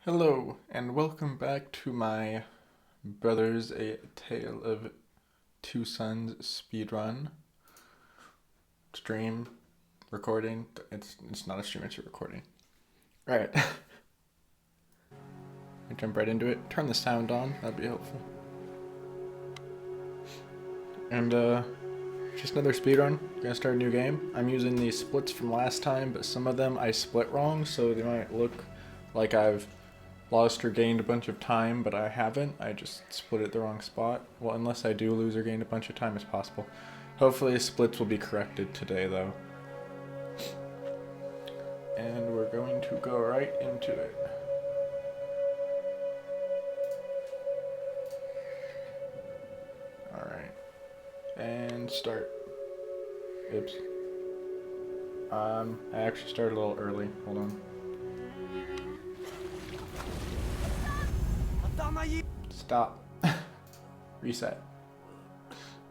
Hello, and welcome back to my Brothers A Tale of Two Sons speedrun stream recording. It's not a stream, it's a recording. Alright. I jump right into it. Turn the sound on, that'd be helpful. And just another speedrun. Gonna start a new game. I'm using the splits from last time, but some of them I split wrong, so they might look like I've lost or gained a bunch of time, but I haven't. I just split it the wrong spot. Well, unless I do lose or gain a bunch of time, it's possible. Hopefully splits will be corrected today, though. And we're going to go right into it. Alright. And start. Oops. I actually started a little early. Hold on. Stop. Reset.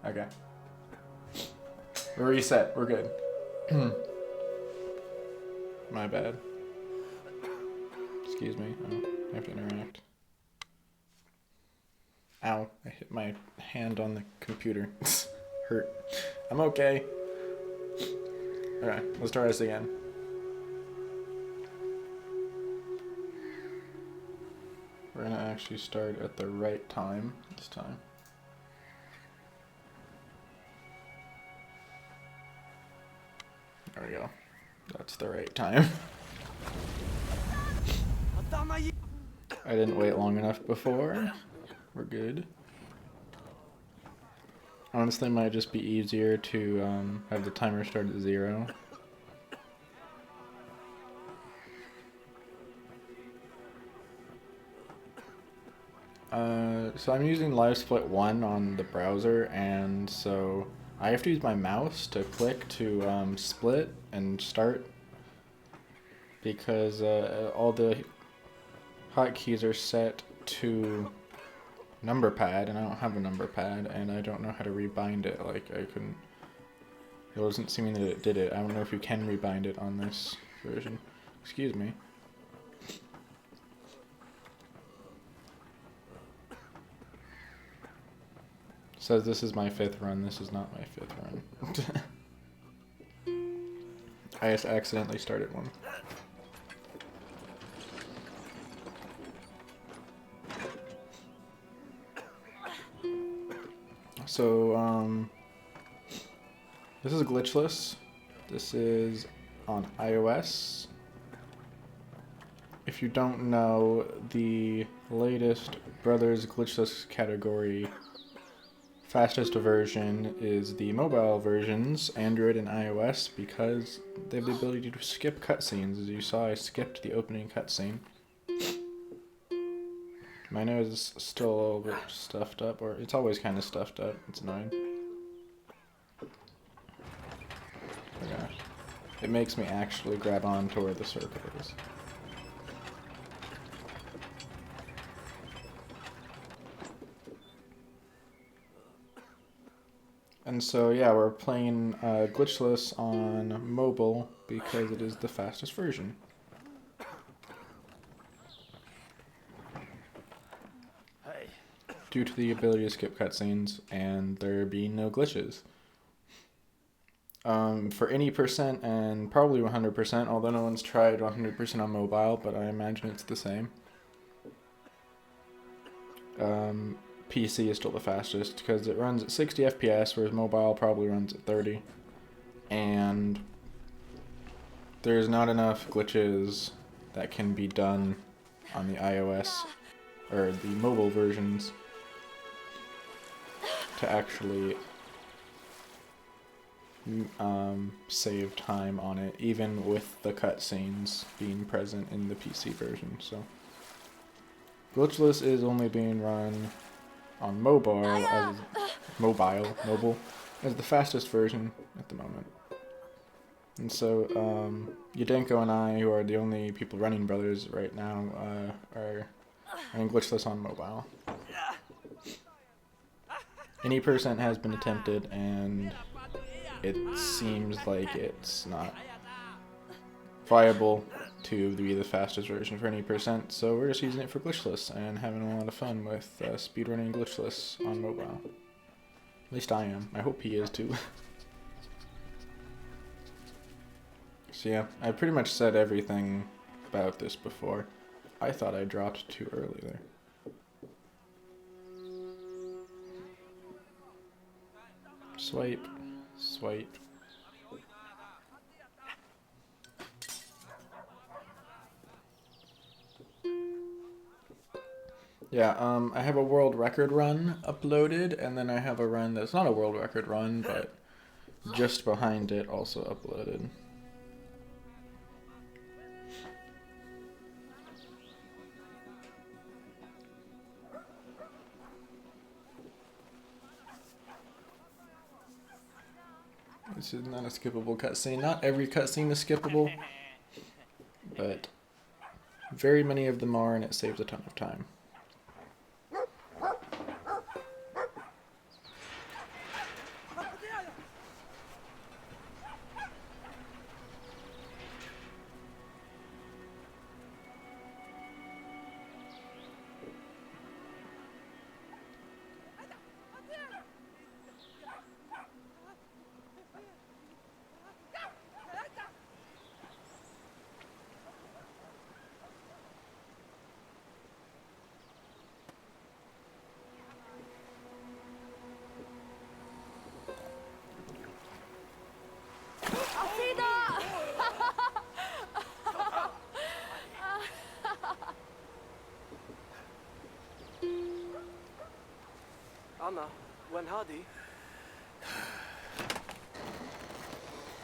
Okay. We're reset. We're good. My bad. Excuse me. Oh, I have to interact. Ow. I hit my hand on the computer. Hurt. I'm okay. Okay, let's try this again. We're gonna actually start at the right time this time. There we go. That's the right time. I didn't wait long enough before. We're good. Honestly, it might just be easier to have the timer start at 0. So I'm using LiveSplit 1 on the browser, and so I have to use my mouse to click to split and start, because all the hotkeys are set to number pad, and I don't have a number pad, and I don't know how to rebind it. Like, I couldn't, it wasn't seeming that it did it. I don't know if you can rebind it on this version. Excuse me. Says this is my 5th run. This is not my 5th run. I just accidentally started one. So, this is Glitchless. This is on iOS. If you don't know, the latest Brothers Glitchless category fastest version is the mobile versions, Android and iOS, because they have the ability to skip cutscenes. As you saw, I skipped the opening cutscene. My nose is still a little bit stuffed up, or it's always kind of stuffed up. It's annoying. Okay. It makes me actually grab on to where the circle is. And so, yeah, we're playing Glitchless on mobile because it is the fastest version. Due to the ability to skip cutscenes and there being no glitches. For any percent and probably 100%, although no one's tried 100% on mobile, but I imagine it's the same. PC is still the fastest because it runs at 60 FPS, whereas mobile probably runs at 30. And there's not enough glitches that can be done on the iOS or the mobile versions to actually save time on it, even with the cutscenes being present in the PC version. So Glitchless is only being run on mobile as the fastest version at the moment. And so Yudenko and I, who are the only people running Brothers right now, are running Glitchless on mobile. Any percent has been attempted, and it seems like it's not viable to be the fastest version for any percent, so we're just using it for Glitchless and having a lot of fun with speedrunning Glitchless on mobile. At least I am. I hope he is too. So yeah, I pretty much said everything about this before. I thought I dropped too early there. Swipe, swipe. Yeah, I have a world record run uploaded, and then I have a run that's not a world record run, but just behind it also uploaded. This is not a skippable cutscene. Not every cutscene is skippable, but very many of them are, and it saves a ton of time.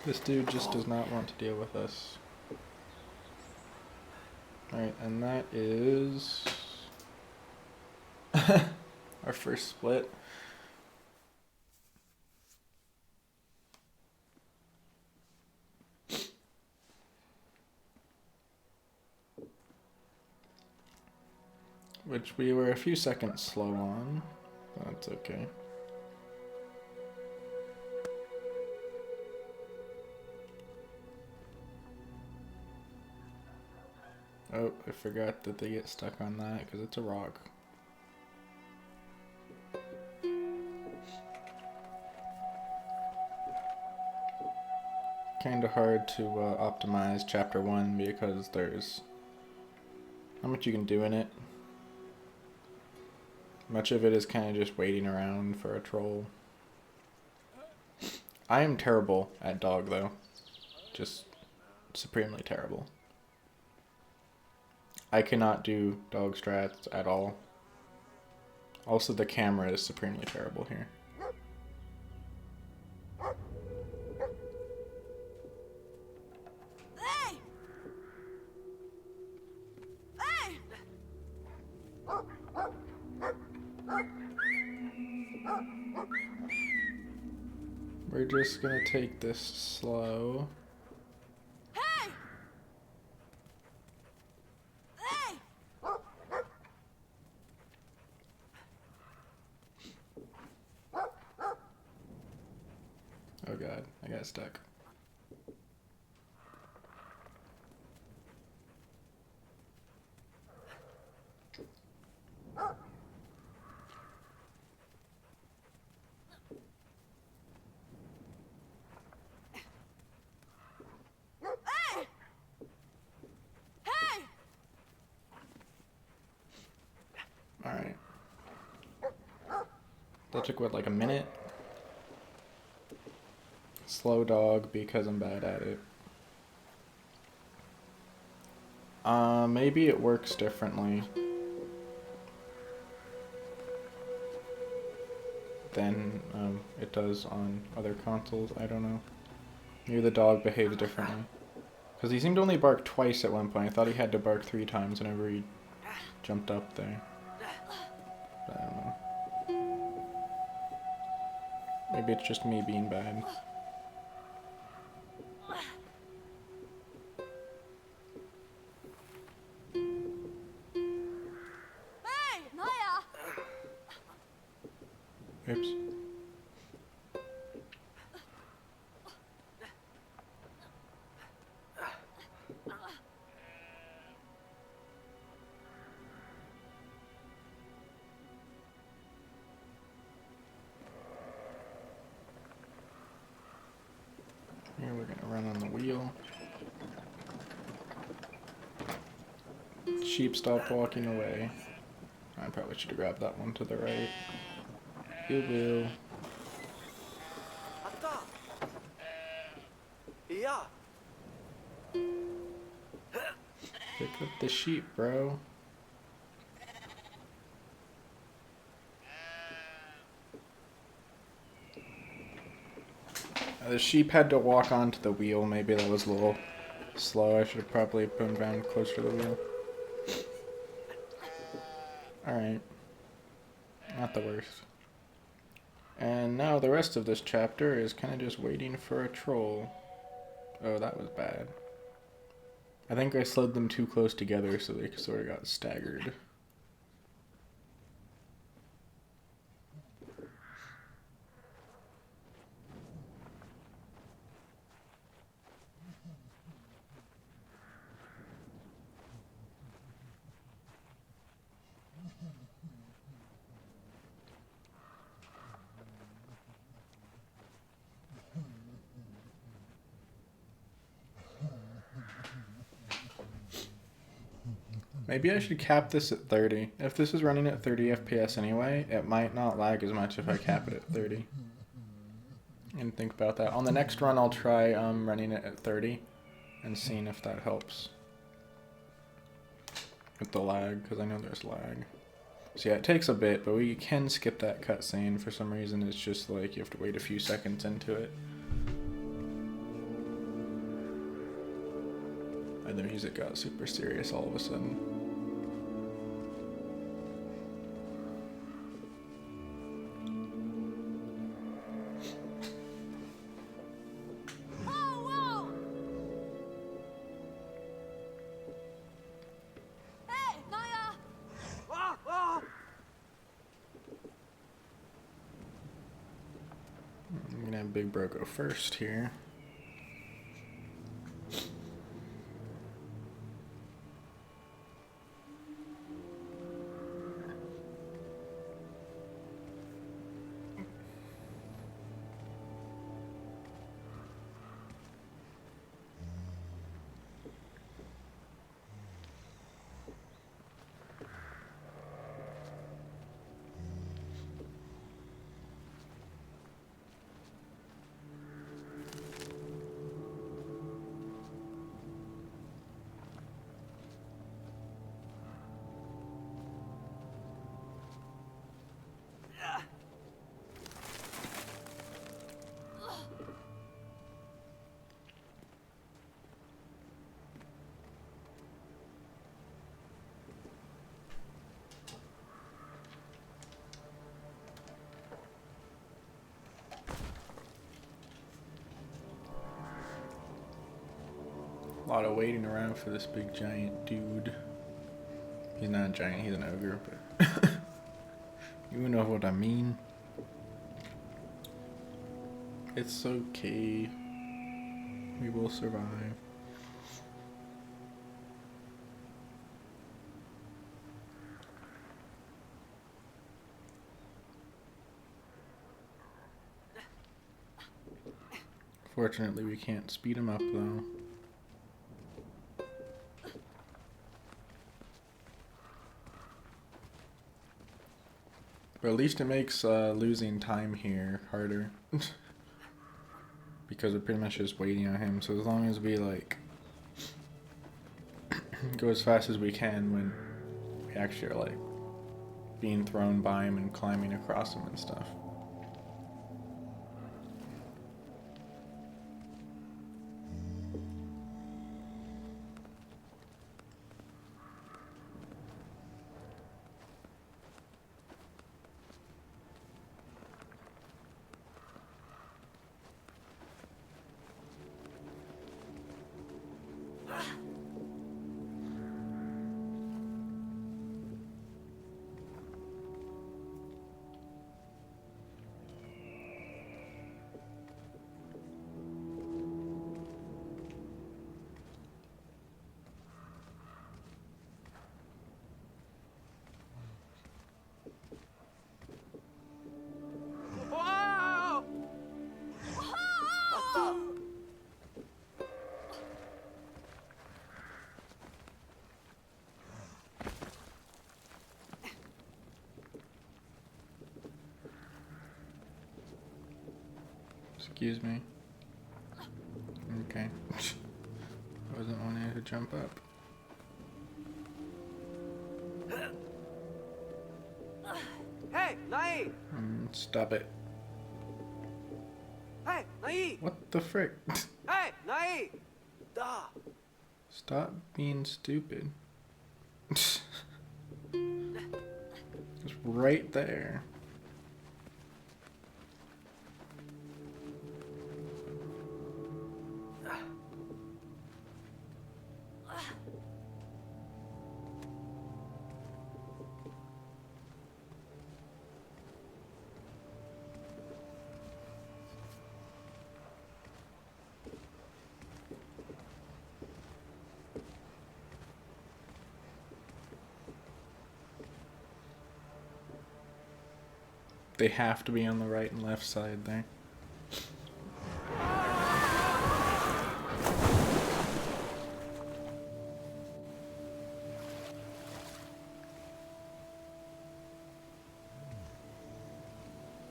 This dude just does not want to deal with us. Alright, and that is our first split. Which we were a few seconds slow on. That's okay. Oh, I forgot that they get stuck on that because it's a rock. Kinda hard to optimize chapter 1 because there's not much you can do in it. Much of it is kind of just waiting around for a troll. I am terrible at dog though. Just supremely terrible. I cannot do dog strats at all. Also, the camera is supremely terrible here. Hey! Hey! We're just gonna take this slow. Hey! Hey! Oh god, I got stuck. Hey! Hey! Alright. That took what, like a minute? Slow dog because I'm bad at it. Maybe it works differently than it does on other consoles. I don't know. Maybe the dog behaves differently. Because he seemed to only bark twice at one point. I thought he had to bark 3 times whenever he jumped up there. But I don't know. Maybe it's just me being bad. Hey! Naya! Oops. wheel. Sheep stopped walking away. I probably should have grabbed that one to the right. You will. Pick up the sheep, bro. The sheep had to walk onto the wheel. Maybe that was a little slow. I should have probably put him down closer to the wheel. Alright. Not the worst. And now the rest of this chapter is kind of just waiting for a troll. Oh, that was bad. I think I slid them too close together so they sort of got staggered. Maybe I should cap this at 30. If this is running at 30 FPS anyway, it might not lag as much if I cap it at 30. And think about that. On the next run, I'll try running it at 30 and seeing if that helps with the lag, because I know there's lag. So yeah, it takes a bit, but we can skip that cutscene. For some reason, it's just like you have to wait a few seconds into it. And the music got super serious all of a sudden. Whoa, whoa! Hey, Naya! I'm gonna have Big Bro go first here. A lot of waiting around for this big giant dude. He's not a giant, he's an ogre, but you know what I mean. It's okay. We will survive. Fortunately, we can't speed him up though. But at least it makes losing time here harder. Because we're pretty much just waiting on him. So as long as we like go as fast as we can when we actually are like being thrown by him and climbing across him and stuff. Excuse me. Okay. I wasn't wanting to jump up. Hey, Nai! Stop it. Hey, Nai! What the frick? Hey, Nai! Da! Stop being stupid. It's right there. They have to be on the right and left side there.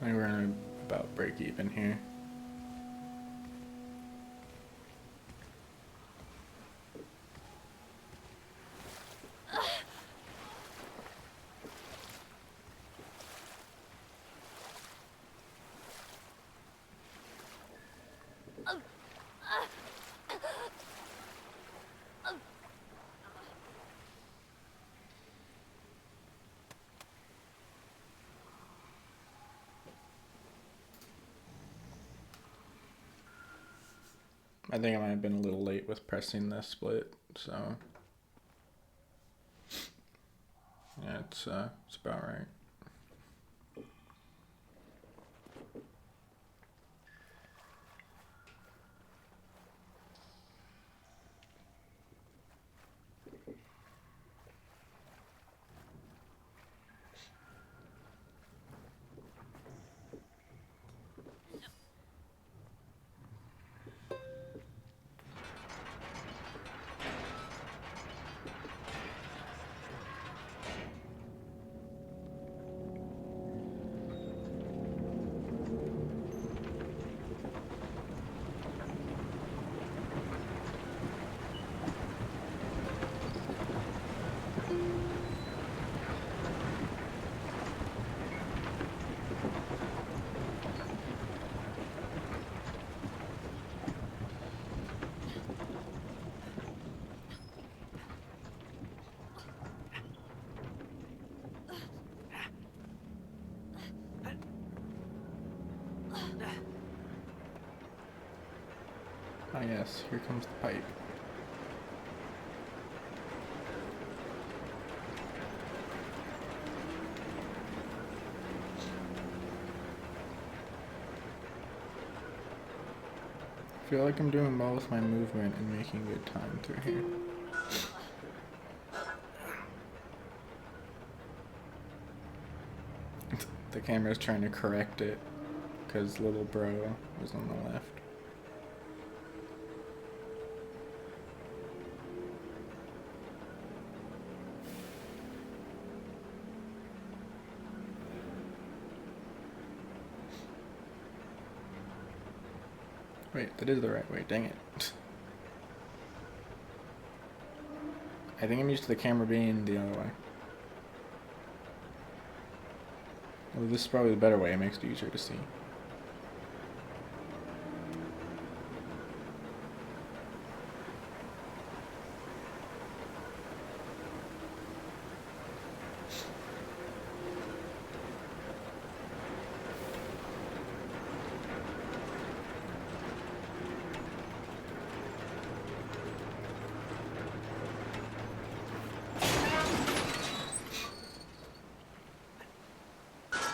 I think we're gonna about break even here. I think I might have been a little late with pressing this split, so yeah, it's about right. Ah yes, here comes the pipe. I feel like I'm doing well with my movement and making good time through here. The camera's trying to correct it because little bro was on the left. Wait, that is the right way, dang it. I think I'm used to the camera being the other way. Well, this is probably the better way, it makes it easier to see.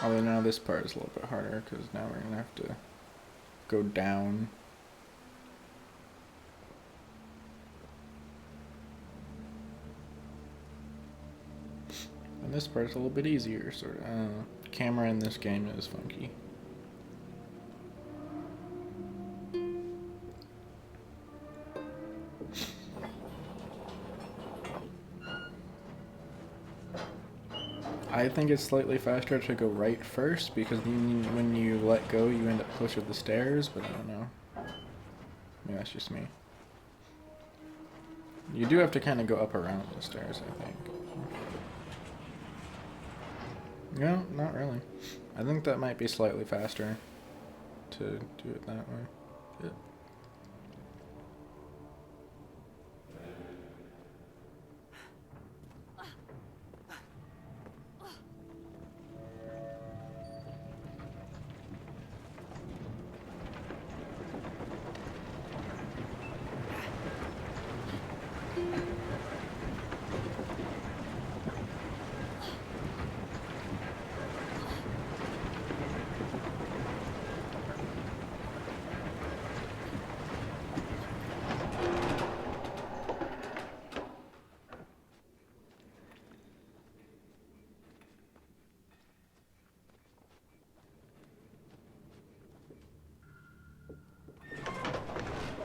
Although now this part is a little bit harder because now we're gonna have to go down. And this part's a little bit easier, sort of. Camera in this game is funky. I think it's slightly faster to go right first because when you let go, you end up closer to the stairs, but I don't know. Maybe that's just me. You do have to kind of go up around the stairs, I think. No, not really. I think that might be slightly faster to do it that way. Yeah.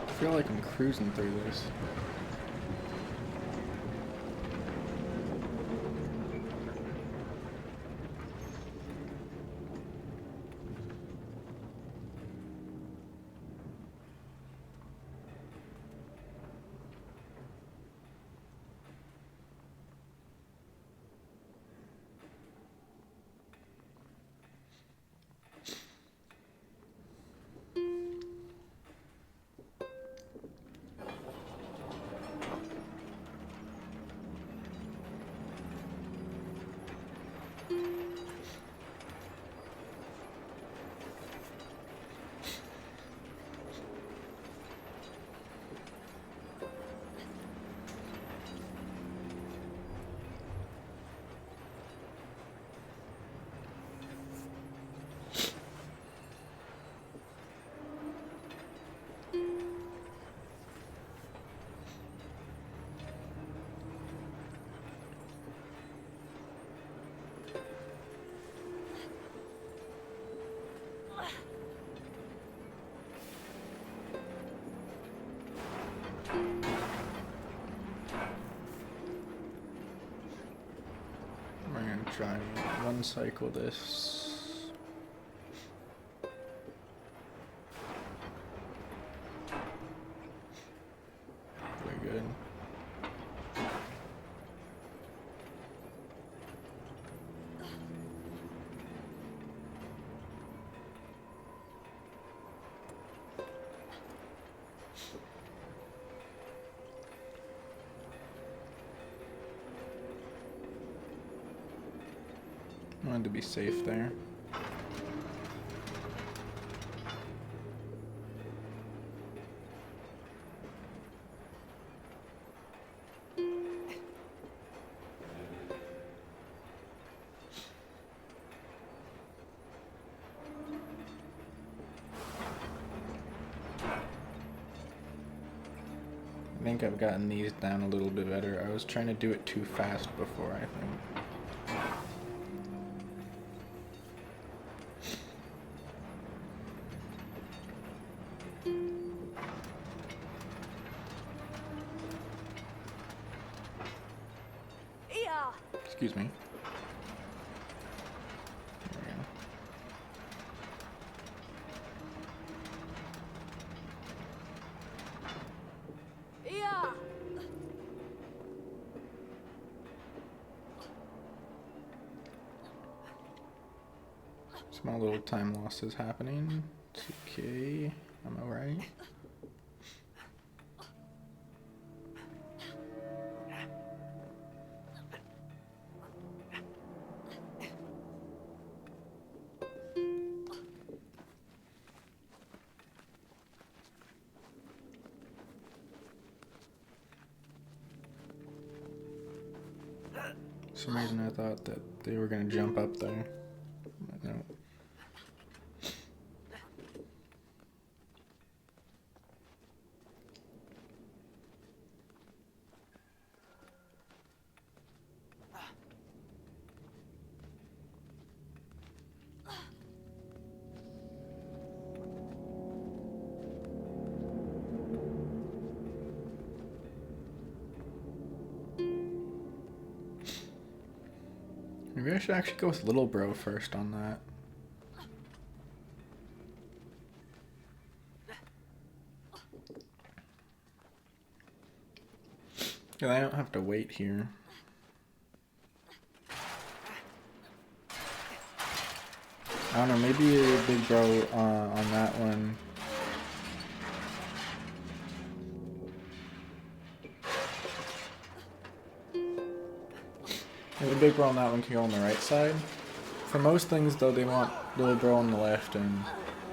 I feel like I'm cruising through this. We're gonna try and one cycle this. Very good. Wanted to be safe there. I think I've gotten these down a little bit better. I was trying to do it too fast before, I think. Yeah. Excuse me. There we go. Yeah. Small little time losses happening. It's okay. I'm alright. For some reason I thought that they were gonna jump up there. But no. Maybe I should actually go with little bro first on that. Cause I don't have to wait here. I don't know, maybe a big bro on that one. Maybe the big bro on that one can go on the right side. For most things though, they want little bro on the left and,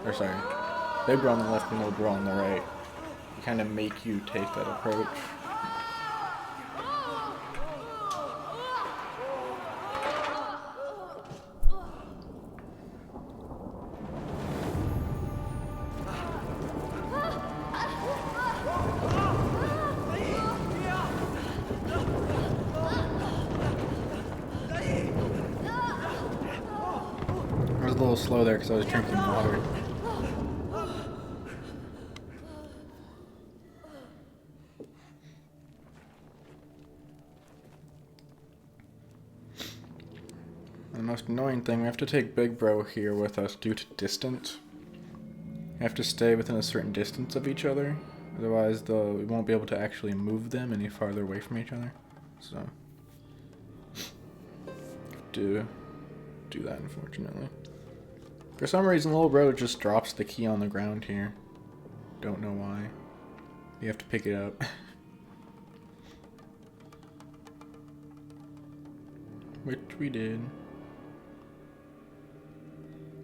or sorry, big bro on the left and little bro on the right. They kind of make you take that approach. I was a little slow there because I was drinking water. The most annoying thing, we have to take Big Bro here with us due to distance. We have to stay within a certain distance of each other. Otherwise, we won't be able to actually move them any farther away from each other. So, do that, unfortunately. For some reason, little bro just drops the key on the ground here. Don't know why. You have to pick it up. Which we did.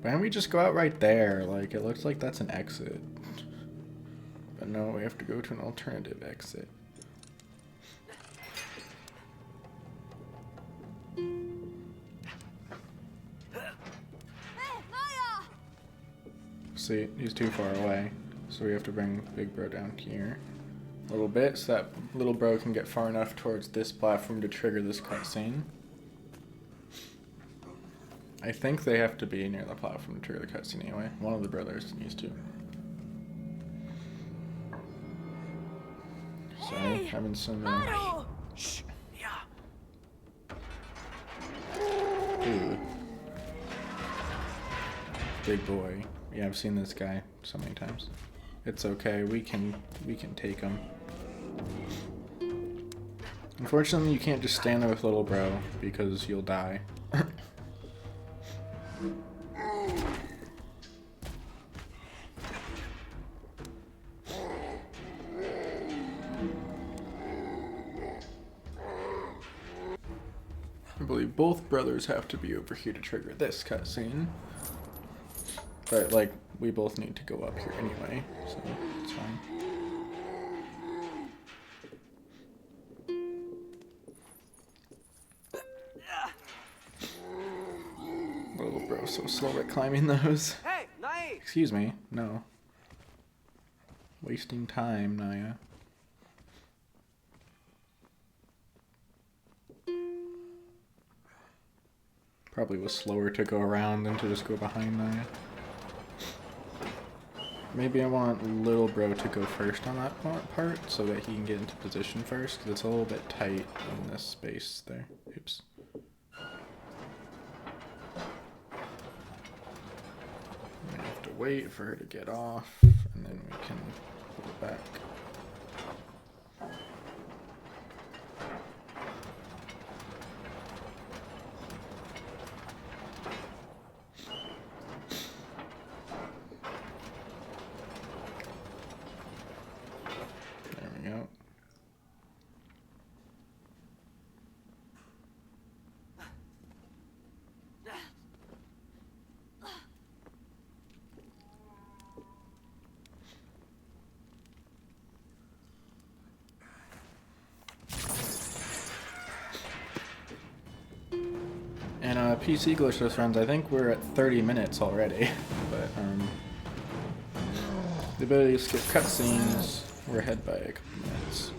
Why don't we just go out right there? Like, it looks like that's an exit. But no, we have to go to an alternative exit. See, he's too far away. So we have to bring Big Bro down here a little bit so that little bro can get far enough towards this platform to trigger this cutscene. I think they have to be near the platform to trigger the cutscene anyway. One of the brothers needs to. Sorry, having some. Shh. Yeah. Ooh. Big boy. Yeah, I've seen this guy so many times. It's okay. We can take him. Unfortunately, you can't just stand there with little bro because you'll die. I believe both brothers have to be over here to trigger this cutscene. But, like, we both need to go up here anyway, so it's fine. Little bro, so slow at climbing those. Hey, Nai! Excuse me, no. Wasting time, Naya. Probably was slower to go around than to just go behind Naya. Maybe I want little bro to go first on that part so that he can get into position first, because it's a little bit tight in this space there. Oops. I'm gonna have to wait for her to get off, and then we can pull it back. There we go. And PC Glitchless friends, I think we're at 30 minutes already, but the ability to skip cutscenes, we're ahead by a couple minutes.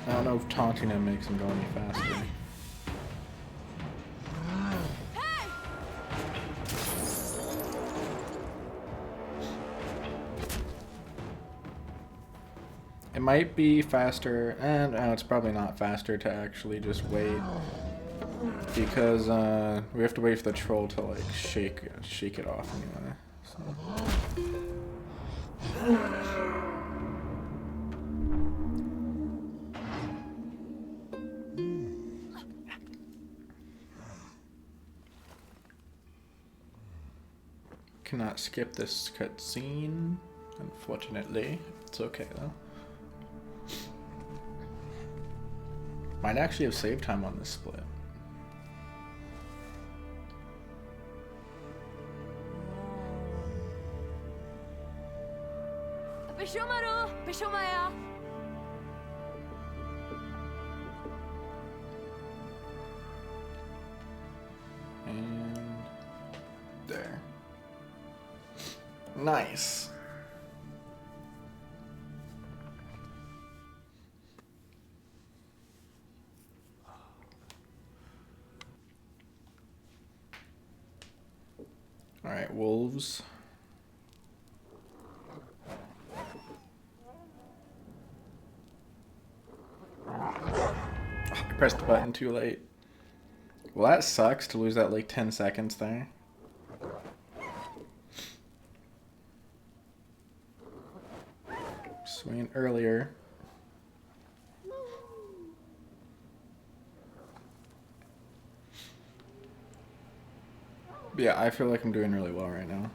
I don't know if taunting him makes him go any faster. It might be faster, and no, it's probably not faster to actually just wait, because we have to wait for the troll to like shake it off anyway. So. Cannot skip this cutscene, unfortunately. It's okay though. Might actually have saved time on this split. Bishomaru, Bishomaya. And there. Nice. All right, wolves. Oh, I pressed the button too late. Well, that sucks to lose that like 10 seconds there. Swinging earlier. But yeah, I feel like I'm doing really well right now.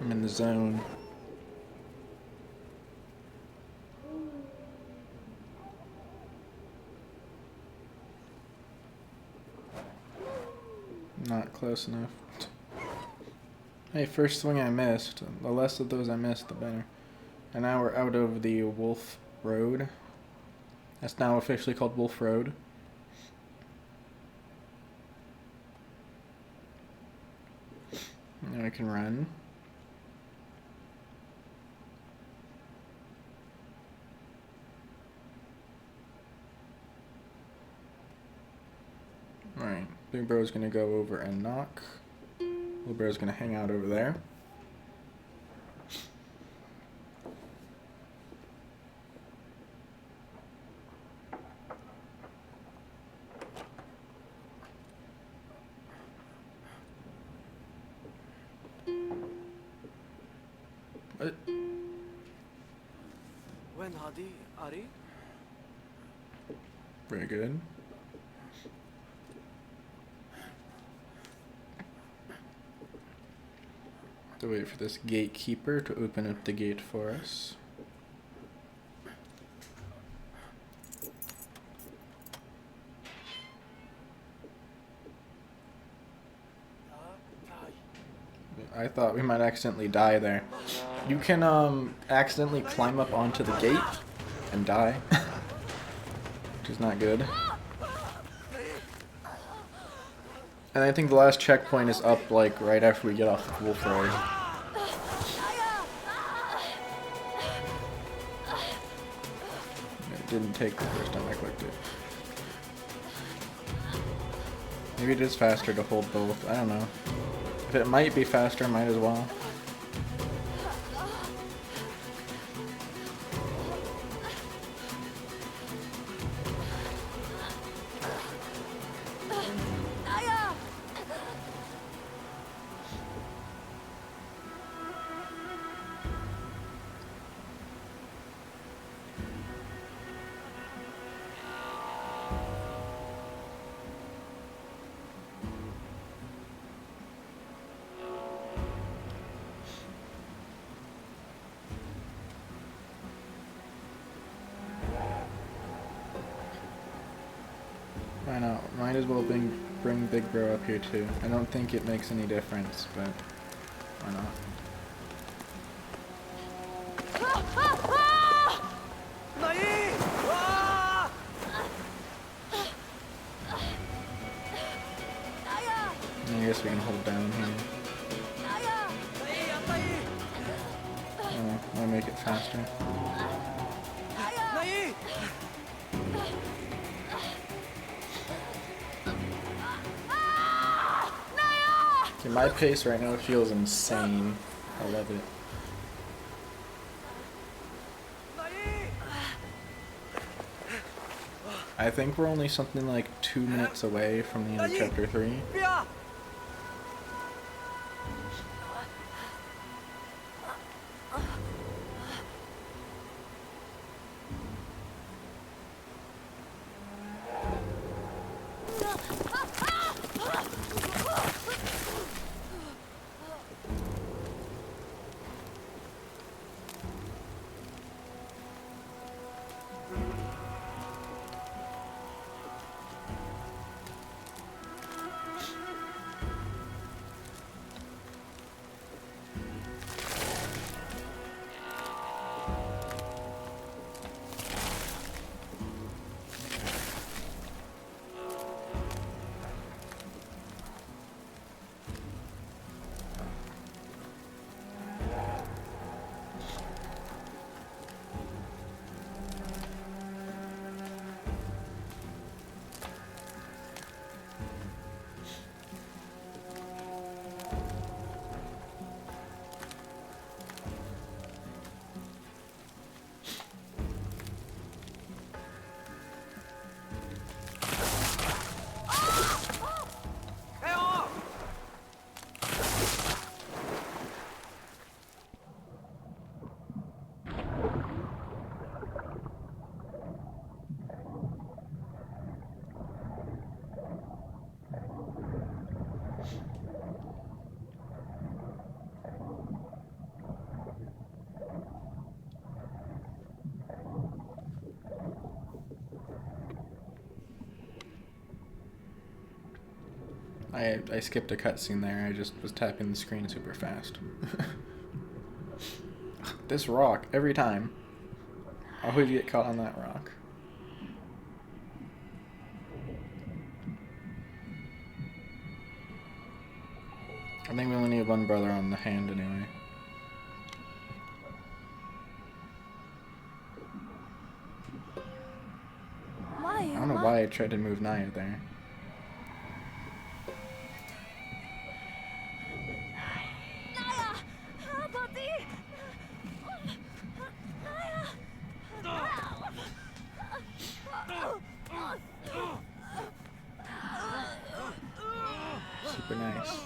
I'm in the zone. Not close enough. Hey, first swing I missed. The less of those I missed, the better. And now we're out of the Wolfe Road. That's now officially called Wolfe Road. Now I can run. Alright, Big Bro's gonna go over and knock. Little Bro's gonna hang out over there. What? When Hadi, Ari? Very good. To wait for this gatekeeper to open up the gate for us. I thought we might accidentally die there. You can accidentally climb up onto the gate and die, which is not good. And I think the last checkpoint is up, like, right after we get off the Wolfe Road. It didn't take the first time I clicked it. Maybe it is faster to hold both. I don't know. If it might be faster, might as well. Why not? Might as well bring Big Bro up here too. I don't think it makes any difference, but why not? I guess we can hold down here. I'll make it faster. My pace right now feels insane. I love it. I think we're only something like 2 minutes away from the end of chapter 3. I skipped a cutscene there. I just was tapping the screen super fast. This rock, every time. I always get caught on that rock. I think we only need one brother on the hand anyway. I don't know why I tried to move Naya there. Super nice.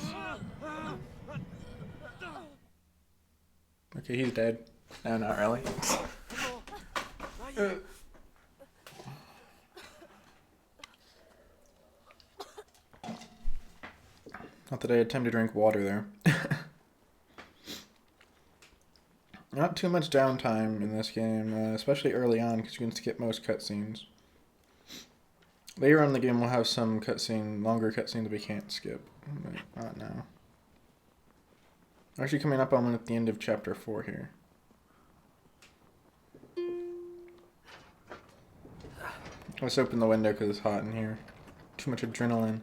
Okay, he's dead. No, not really. Not that I had time to drink water there. Not too much downtime in this game, especially early on, because you can skip most cutscenes. Later on in the game, we'll have some longer cutscenes that we can't skip, but not now. We're actually coming up on one at the end of chapter 4 here. Let's open the window because it's hot in here. Too much adrenaline.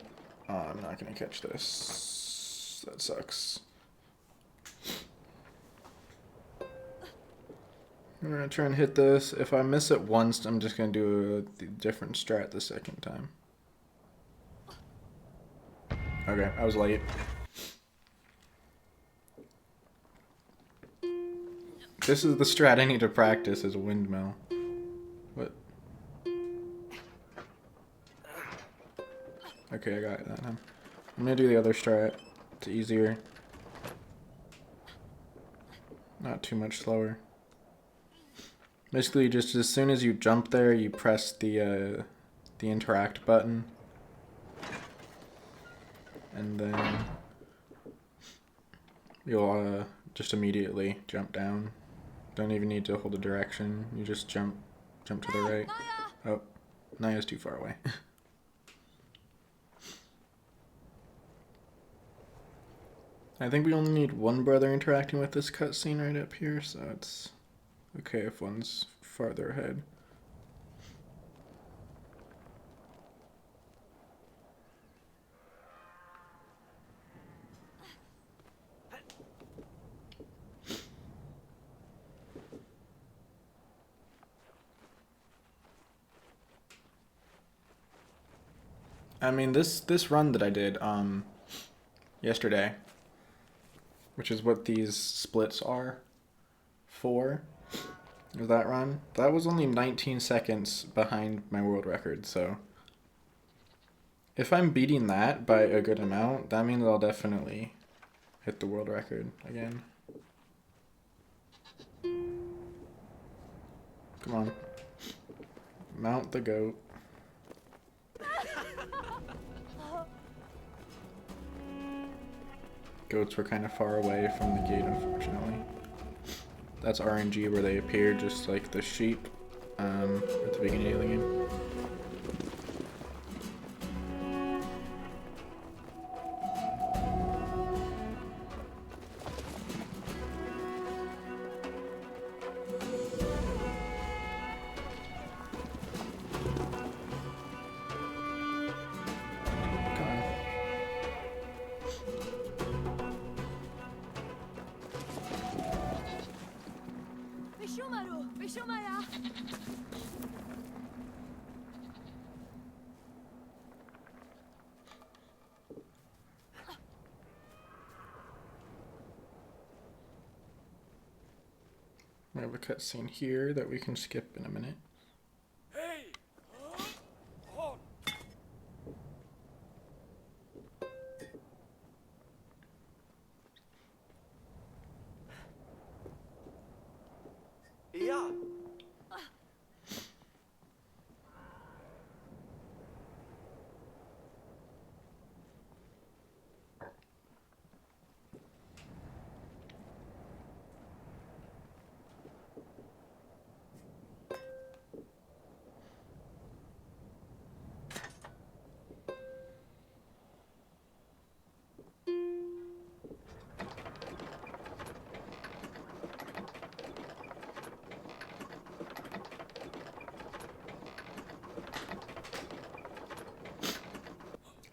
Oh, I'm not going to catch this. That sucks. I'm going to try and hit this. If I miss it once, I'm just going to do a different strat the second time. Okay, I was late. This is the strat I need to practice, is a windmill. What? Okay, I got it that time. I'm going to do the other strat. It's easier. Not too much slower. Basically, just as soon as you jump there, you press the interact button, and then you'll just immediately jump down. Don't even need to hold a direction. You just jump to the right. Oh, Naya's too far away. I think we only need one brother interacting with this cutscene right up here, so it's okay if one's farther ahead. I mean, this run that I did yesterday, which is what these splits are for. Of that run. That was only 19 seconds behind my world record, so if I'm beating that by a good amount, that means I'll definitely hit the world record again. Come on. Mount the goat. Goats were kind of far away from the gate, unfortunately. That's RNG where they appear just like the sheep at the beginning of the game. We have a cutscene here that we can skip in a minute. Hey! Hon! Ja!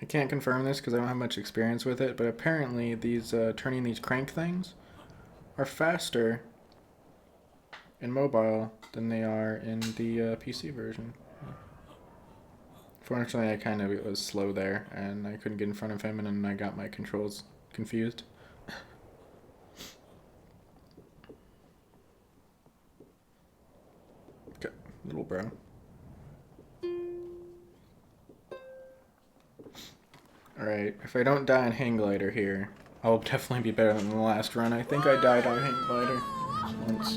I can't confirm this because I don't have much experience with it, but apparently these turning these crank things are faster in mobile than they are in the PC version. Fortunately, I kind of was slow there, and I couldn't get in front of him, and then I got my controls confused. Okay, little bro. Alright, if I don't die on hang glider here, I'll definitely be better than the last run. I think I died on hang glider once.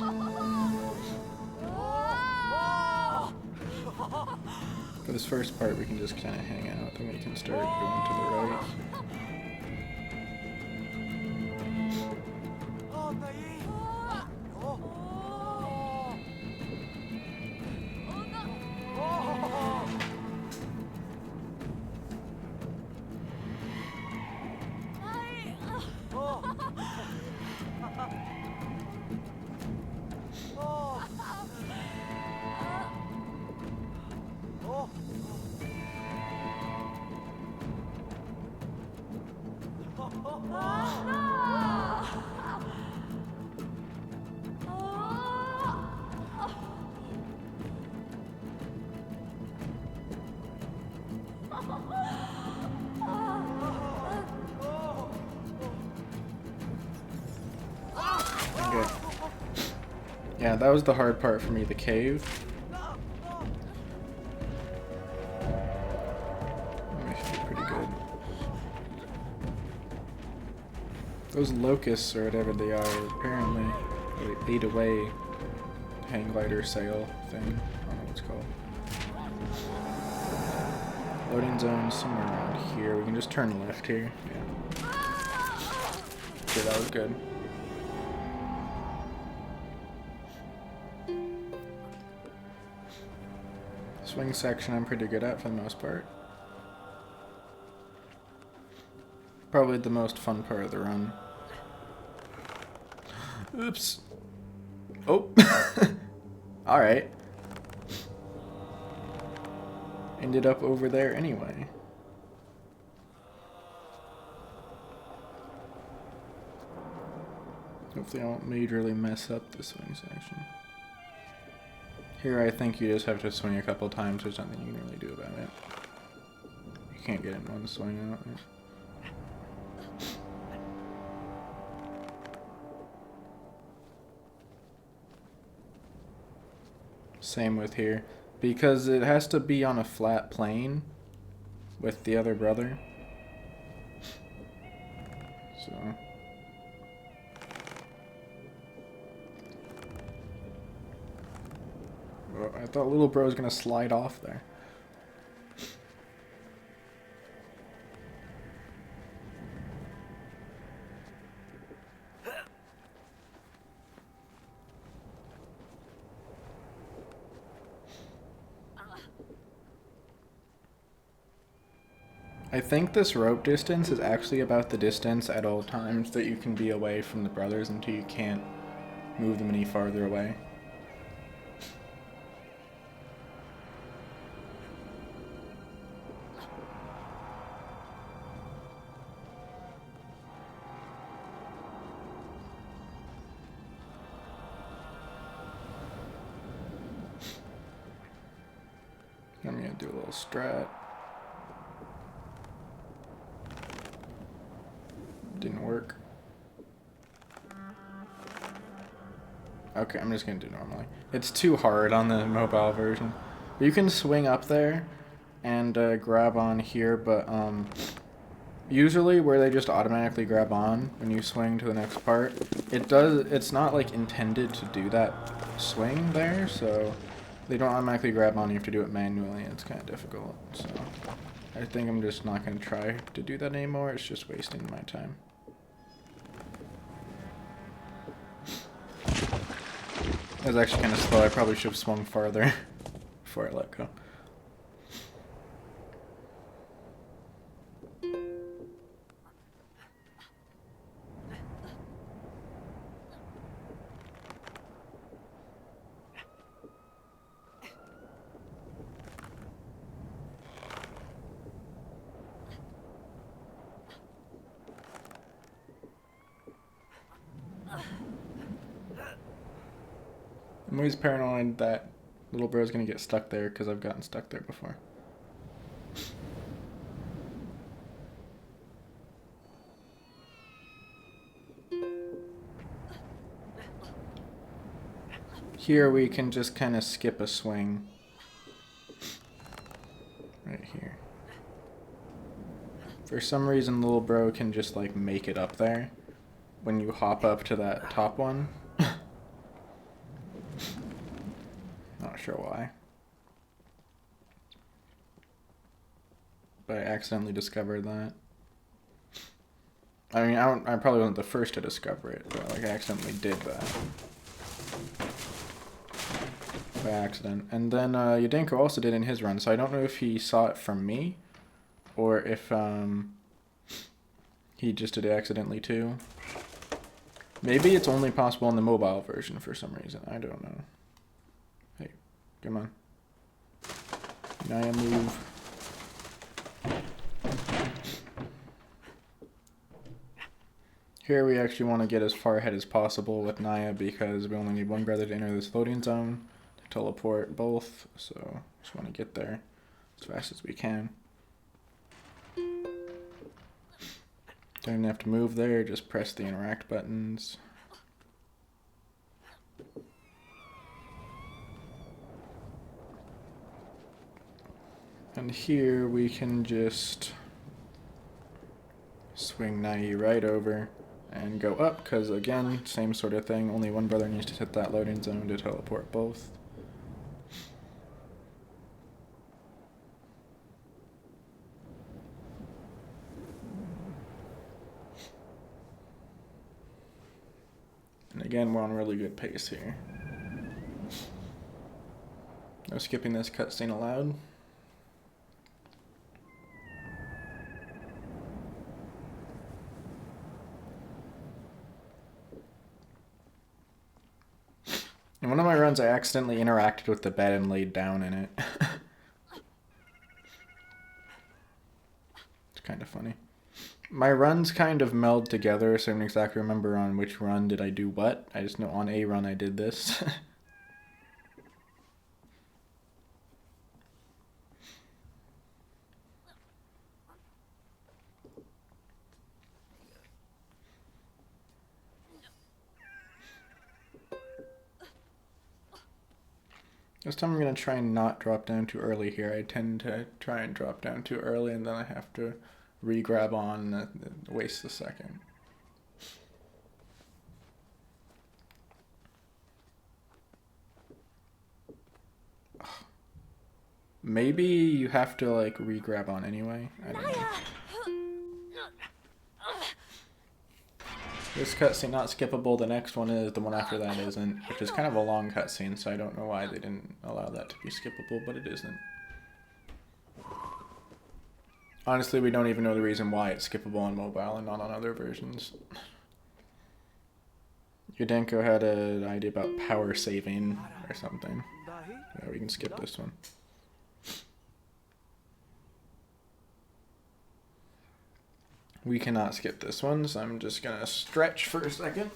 For this first part, we can just kind of hang out, then we can start going to the right. Oh, Tayi! Oh! Oh! Okay. Yeah, that was the hard part for me, the cave. I should be pretty good. Those locusts, or whatever they are, apparently they ate away the hang glider sail thing. I don't know what it's called. Loading zone somewhere around here. We can just turn left here. Yeah. Okay, that was good. Swing section I'm pretty good at for the most part. Probably the most fun part of the run. Oops. Oh. Alright. Ended up over there anyway. Hopefully I won't majorly mess up the swing section. Here I think you just have to swing a couple times. There's nothing you can really do about it. You can't get in one swing out. Same with here. Because it has to be on a flat plane with the other brother. So... Oh, I thought little bro was gonna slide off there. I think this rope distance is actually about the distance at all times that you can be away from the brothers until you can't move them any farther away. I'm gonna do a little strat. Didn't work. Okay, I'm just gonna do normally. It's too hard on the mobile version. You can swing up there and grab on here, but usually where they just automatically grab on when you swing to the next part, it's not like intended to do that swing there, so they don't automatically grab on. You have to do it manually, and it's kind of difficult. So I think I'm just not gonna try to do that anymore. It's just wasting my time. That was actually kind of slow. I probably should have swung farther before I let go. I'm always paranoid that little bro's gonna get stuck there because I've gotten stuck there before. Here we can just kind of skip a swing. Right here. For some reason, little bro can just like make it up there when you hop up to that top one. Not sure why. But I accidentally discovered that. I mean, I probably wasn't the first to discover it, but like I accidentally did that. By accident. And then Yudenko also did in his run, so I don't know if he saw it from me or if he just did it accidentally too. Maybe it's only possible in the mobile version for some reason. I don't know. Hey, come on. Naya, move. Here we actually want to get as far ahead as possible with Naya because we only need one brother to enter this loading zone to teleport both, so just want to get there as fast as we can. Don't even have to move there, just press the interact buttons. And here we can just swing Nai right over and go up, because again, same sort of thing, only one brother needs to hit that loading zone to teleport both. And again, we're on really good pace here. No skipping this cutscene allowed. In one of my runs, I accidentally interacted with the bed and laid down in it. It's kind of funny. My runs kind of meld together, so I don't exactly remember on which run did I do what. I just know on a run I did this. This time I'm going to try and not drop down too early here. I tend to try and drop down too early and then I have to re-grab on and waste a second. Maybe you have to like re-grab on anyway. I don't know. This cutscene not skippable. The next one is. The one after that isn't, which is kind of a long cutscene, so I don't know why they didn't allow that to be skippable, but it isn't. Honestly, we don't even know the reason why it's skippable on mobile and not on other versions. Yudenko had an idea about power saving or something. Yeah, we can skip this one. We cannot skip this one, so I'm just gonna stretch for a second.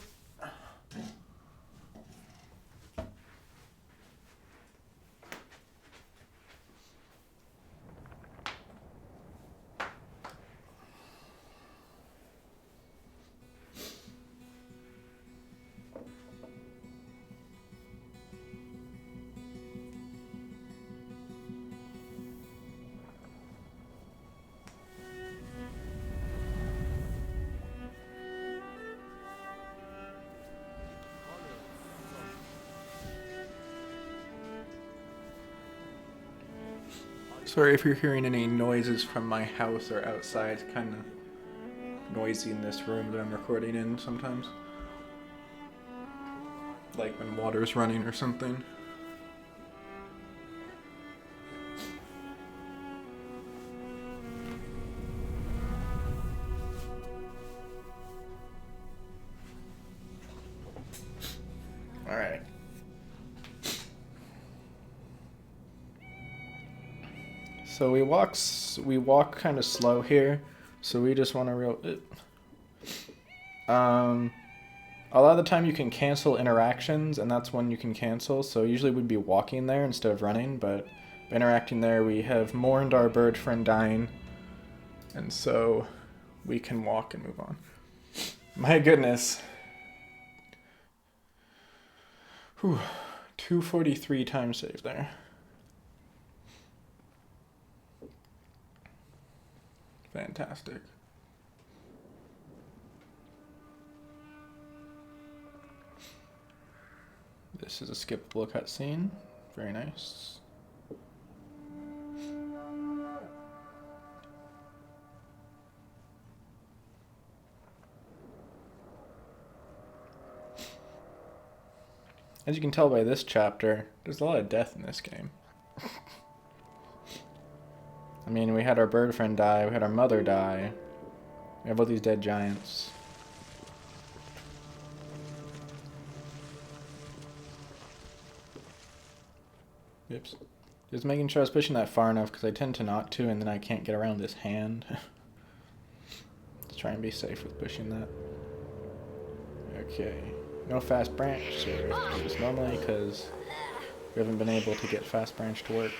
Sorry if you're hearing any noises from my house or outside. It's kind of noisy in this room that I'm recording in sometimes. Like when water's running or something. Alright. So we walk kind of slow here, so we just want to a lot of the time you can cancel interactions, and that's when you can cancel, so usually we'd be walking there instead of running, but by interacting there we have mourned our bird friend dying, and so we can walk and move on. My goodness. Whew. 243 time save there. Fantastic. This is a skippable cutscene. Very nice. As you can tell by this chapter, there's a lot of death in this game. I mean, we had our bird friend die, we had our mother die. We have all these dead giants. Oops. Just making sure I was pushing that far enough because I tend to not to, and then I can't get around this hand. Let's try and be safe with pushing that. Okay. No fast branch, so just normally because we haven't been able to get fast branch to work.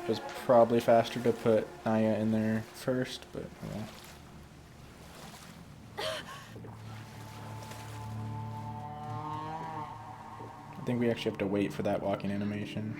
It was probably faster to put Naya in there first, but well. I think we actually have to wait for that walking animation.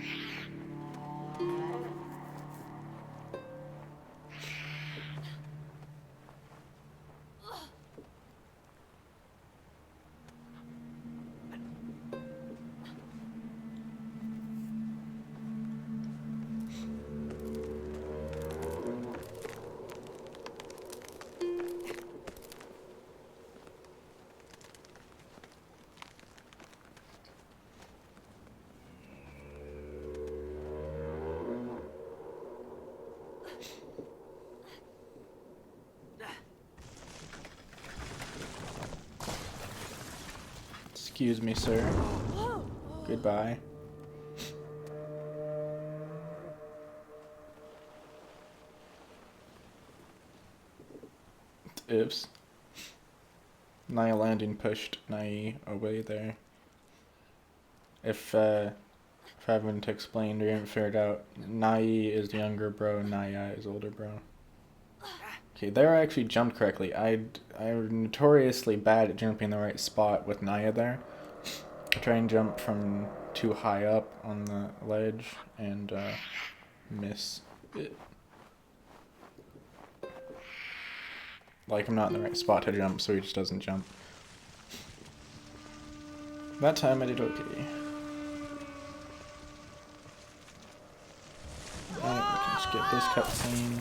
Excuse me, sir. Goodbye. Oops. Naya landing pushed Nai away there. If I haven't explained or you haven't figured out, Nai is the younger bro, Naya is older bro. Okay, there I actually jumped correctly. I'm notoriously bad at jumping in the right spot with Naya there. I try and jump from too high up on the ledge and miss it. Like I'm not in the right spot to jump, so he just doesn't jump. That time I did okay. Alright, we can skip this cutscene.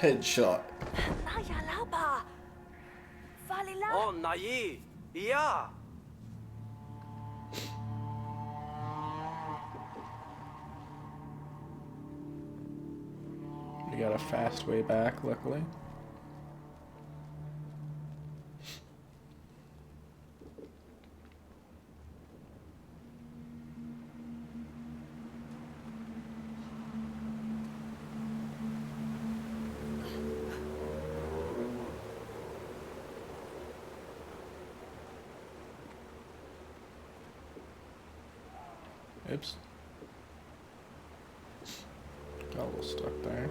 Headshot. Naya lapa. Falila. Oh, Nayi. Yeah. We got a fast way back, luckily. Oops. Got a little stuck there.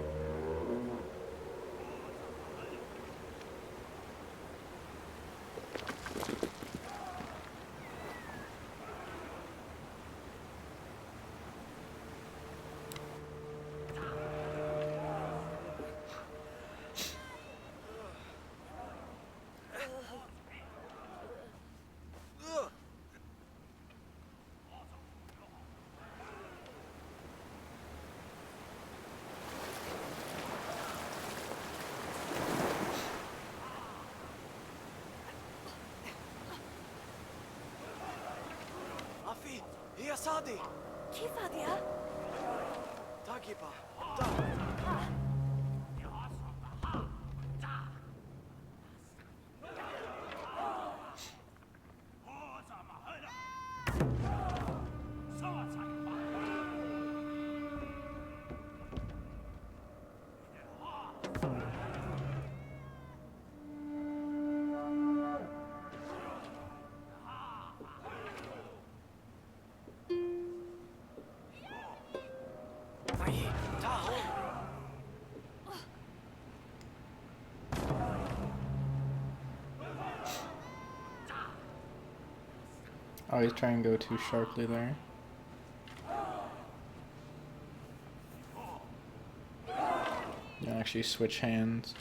Afi, here Sadi. Kifa dia? Tagiba. Da. Nayi, ta. Always try and go too sharply there. You actually switch hands.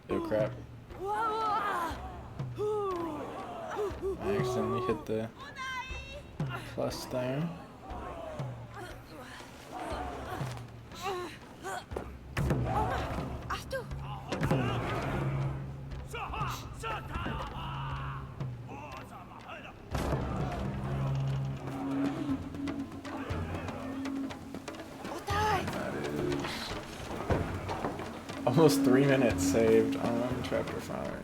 Oh crap. I accidentally hit the plus there. Almost 3 minutes saved on chapter 5.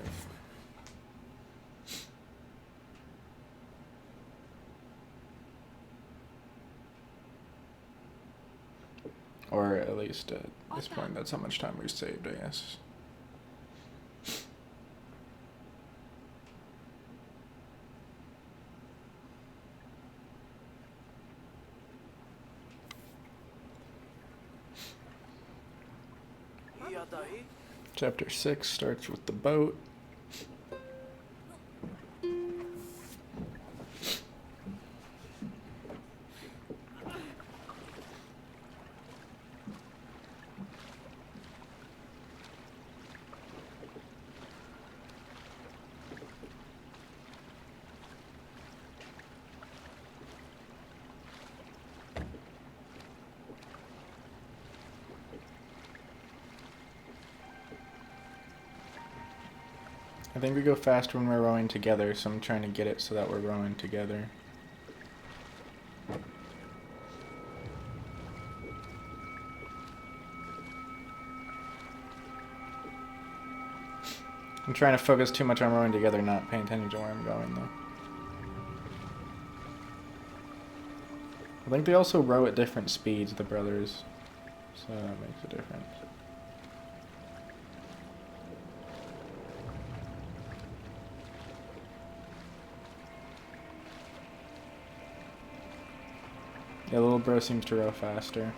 Or at least at this point, that's how much time we've saved, I guess. Chapter 6 starts with the boat. I think we go faster when we're rowing together, so I'm trying to get it so that we're rowing together. I'm trying to focus too much on rowing together, not paying attention to where I'm going, though. I think they also row at different speeds, the brothers, so that makes a difference. Yeah, little bro seems to row faster.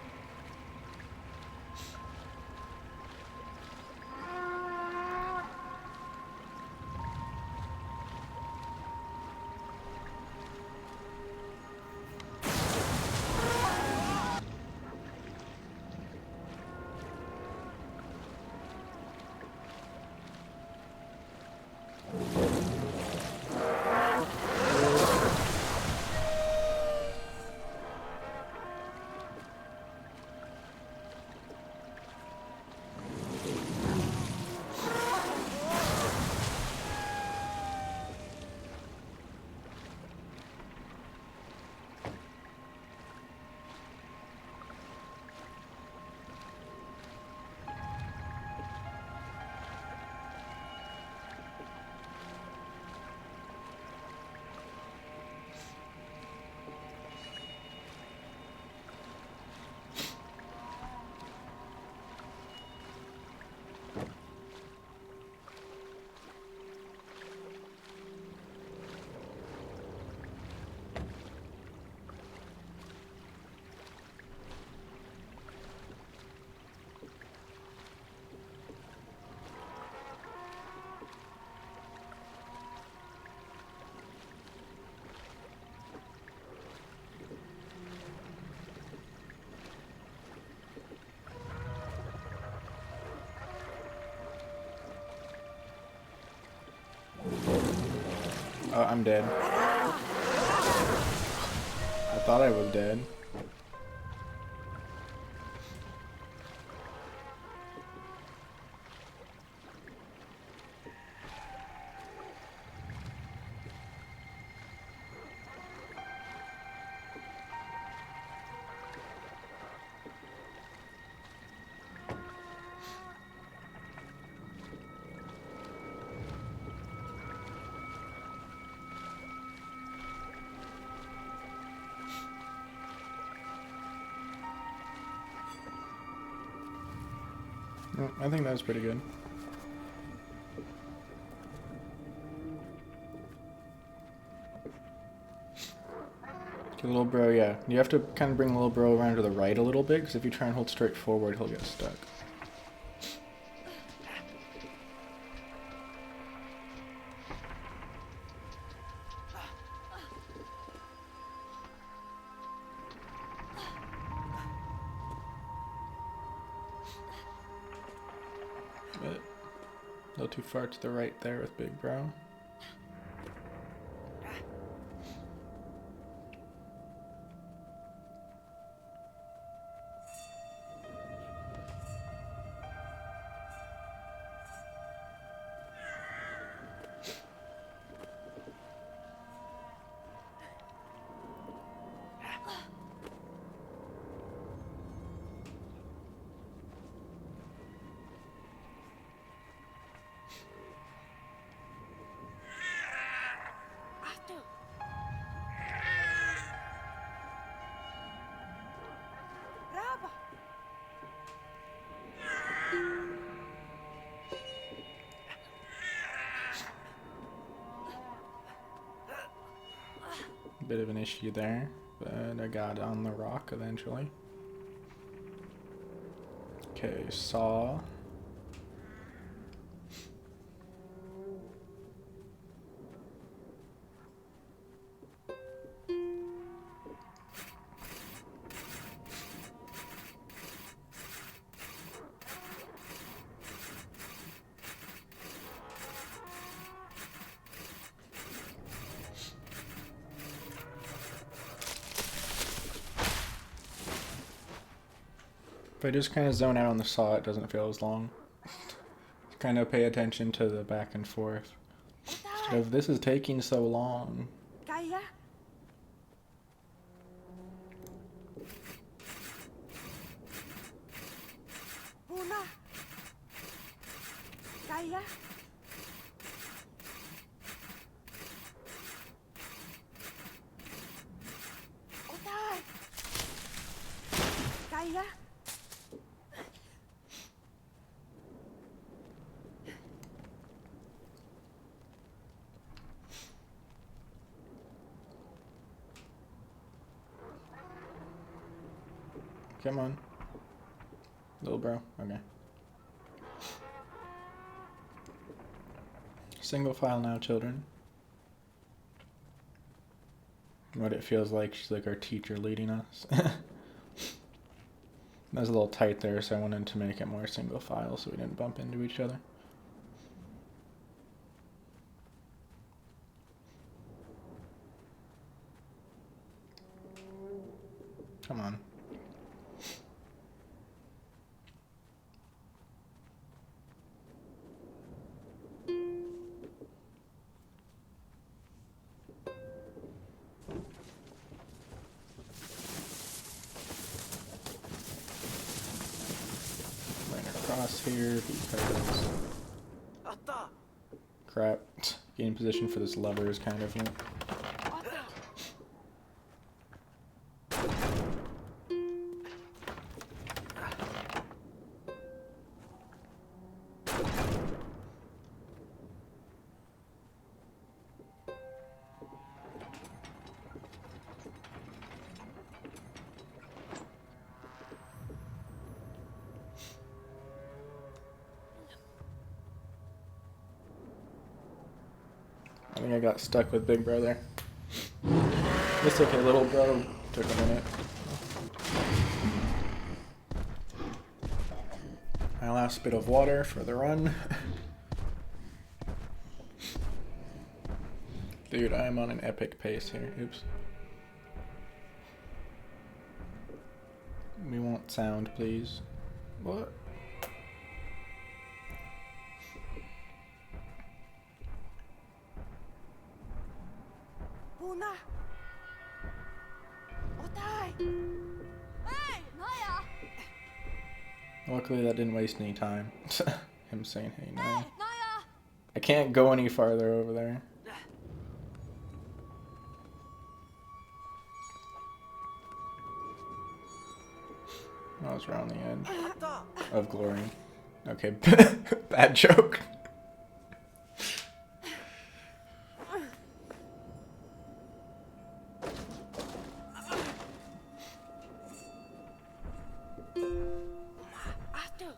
Oh, I'm dead. I thought I was dead. I think that was pretty good. Okay, little bro, yeah. You have to kind of bring the little bro around to the right a little bit, because if you try and hold straight forward, he'll get stuck. But a little too far to the right there with big bro. Bit of an issue there, but I got on the rock eventually. Okay, saw. If I just kind of zone out on the saw, it doesn't feel as long. Kind of pay attention to the back and forth. If this is taking so long. Kaya. Puna. Kaya. Otai. Kaya. Come on. Little bro. Okay. Single file now, children. What it feels like, she's like our teacher leading us. That was a little tight there, so I wanted to make it more single file so we didn't bump into each other. Come on. Across here because Atta. crap. Getting position for this lever is kind of I think I got stuck with Big Brother. It's okay, little bro. Took a minute. My last bit of water for the run. Dude, I am on an epic pace here. Oops. We want sound, please. What? Puna. Otai. Hey, Naya. Luckily that didn't waste any time. Him saying, hey, no. Hey, Naya. I can't go any farther over there. I was around the edge Atta. of glory. Okay, bad joke. Atu.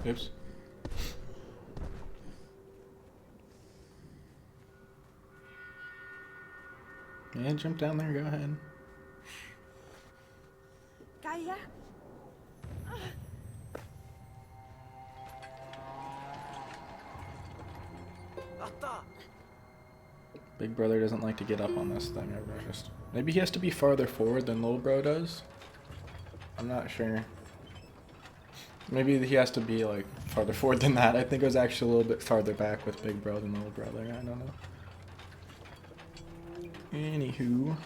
Oops. Yeah, jump down there, go ahead. Kaya. Atta. Big brother doesn't like to get up on this thing ever. Maybe he has to be farther forward than little bro does. I'm not sure. Maybe he has to be like farther forward than that. I think it was actually a little bit farther back with big bro than little brother. I don't know. Anywho.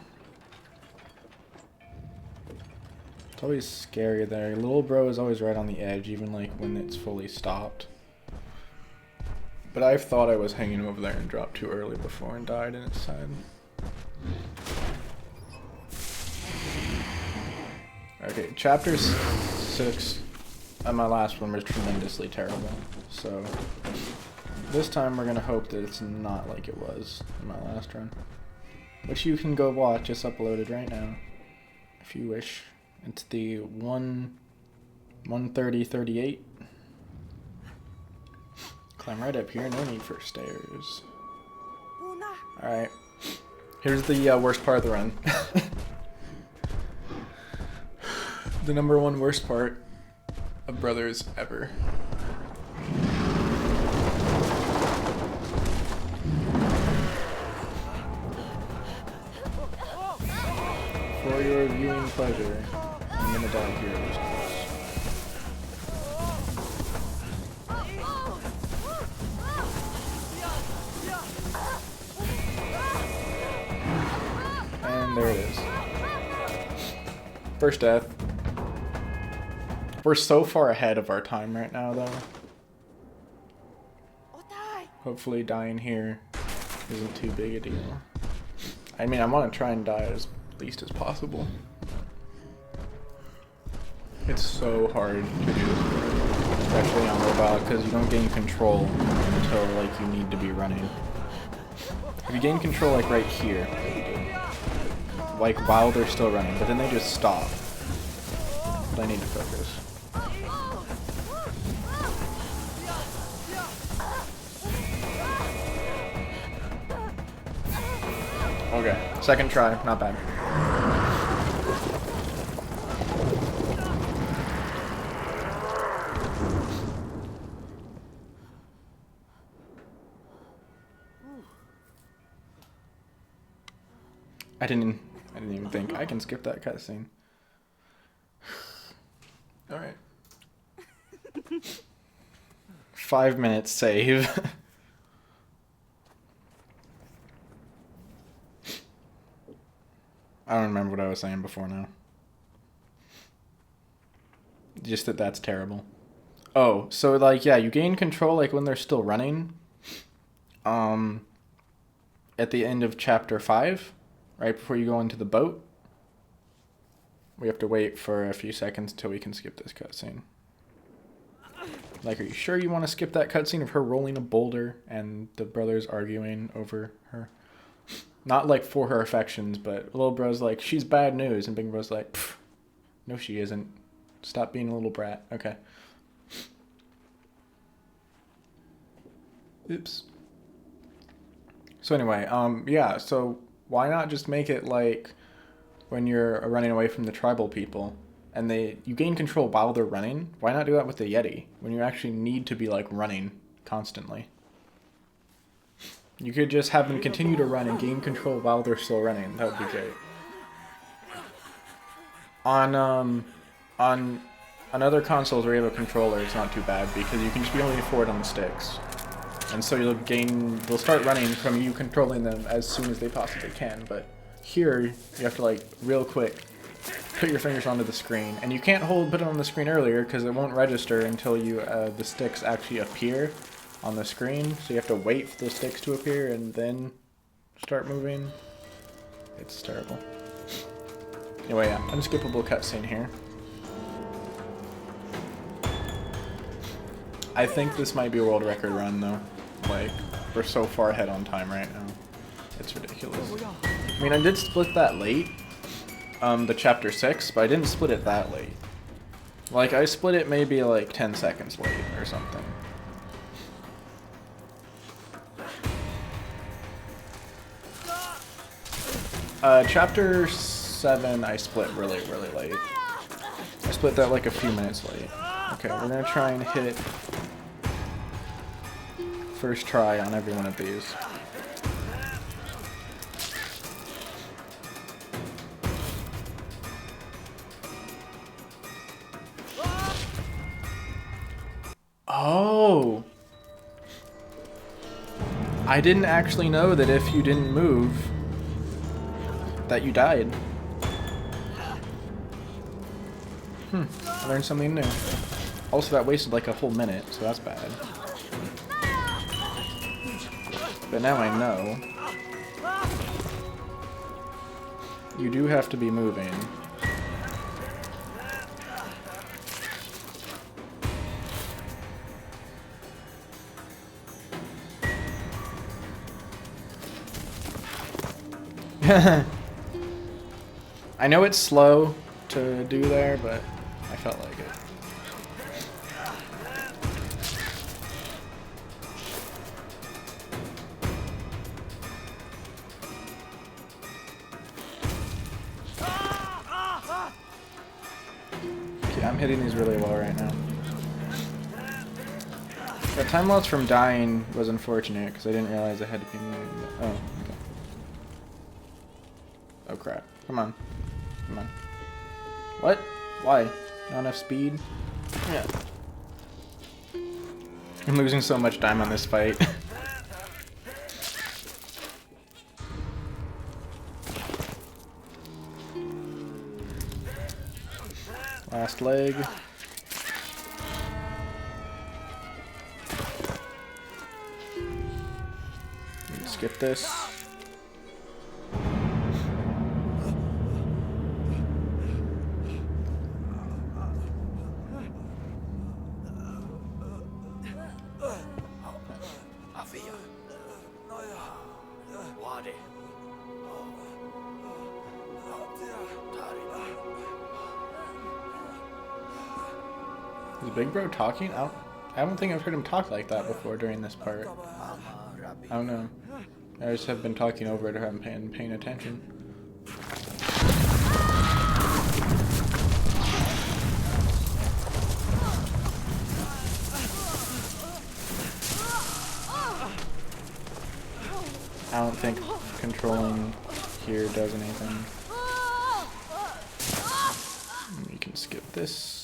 It's always scary there. Little bro is always right on the edge, even like when it's fully stopped. But I thought I was hanging over there and dropped too early before and died in its side. Okay, chapter 6 and my last one was tremendously terrible. So this time we're gonna hope that it's not like it was in my last run. Which you can go watch, it's uploaded right now. If you wish. It's the 1:30:38. Climb right up here, no need for stairs. Puna. Alright. Here's the worst part of the run. The number one worst part. of Brothers ever. For your viewing pleasure, I'm gonna die here. And there it is. First death. We're so far ahead of our time right now, though. Hopefully dying here isn't too big a deal. I mean, I want to try and die as least as possible. It's so hard to do this, especially on mobile, because you don't gain control until like you need to be running. If you gain control like right here, like while they're still running, but then they just stop. But I need to focus. Okay, second try, not bad. I didn't even think I can skip that cutscene. All right. 5 minutes save. I don't remember what I was saying before now. Just that that's terrible. Oh, so like, yeah, you gain control like when they're still running. At the end of chapter 5, right before you go into the boat. We have to wait for a few seconds till we can skip this cutscene. Like, are you sure you want to skip that cutscene of her rolling a boulder and the brothers arguing over her? Not like for her affections, but little bro's like, she's bad news, and big bro's like, no she isn't. Stop being a little brat. Okay. Oops. So anyway, yeah, so why not just make it like when you're running away from the tribal people and you gain control while they're running? Why not do that with the Yeti when you actually need to be like running constantly? You could just have them continue to run and gain control while they're still running. That would be great. On other consoles where you have a controller, it's not too bad because you can just be only forward on the sticks. And so they'll start running from you controlling them as soon as they possibly can. But here, you have to like real quick put your fingers onto the screen. And you can't put it on the screen earlier because it won't register until the sticks actually appear on the screen. So you have to wait for the sticks to appear and then start moving. It's terrible. Anyway, yeah, unskippable cutscene here. I think this might be a world record run though. Like, we're so far ahead on time right now. It's ridiculous. I mean, I did split that late, the chapter 6, but I didn't split it that late. Like, I split it maybe like 10 seconds late or something. Chapter 7 I split really, really late. I split that like a few minutes late. Okay, we're gonna try and hit first try on every one of these. Oh! I didn't actually know that if you didn't move, that you died. I learned something new. Also, that wasted like a whole minute, so that's bad. But now I know. You do have to be moving. I know it's slow to do there, but I felt like it. Okay, I'm hitting these really well right now. The time loss from dying was unfortunate because I didn't realize I had to be moving. Oh, okay. Oh crap. Come on. Come on. What? Why? Not enough speed? Yeah. I'm losing so much time on this fight. Last leg. Skip this. Is Big Bro talking? I don't think I've heard him talk like that before during this part. I don't know. I just have been talking over it or haven't been paying attention. I don't think controlling here does anything. You can skip this.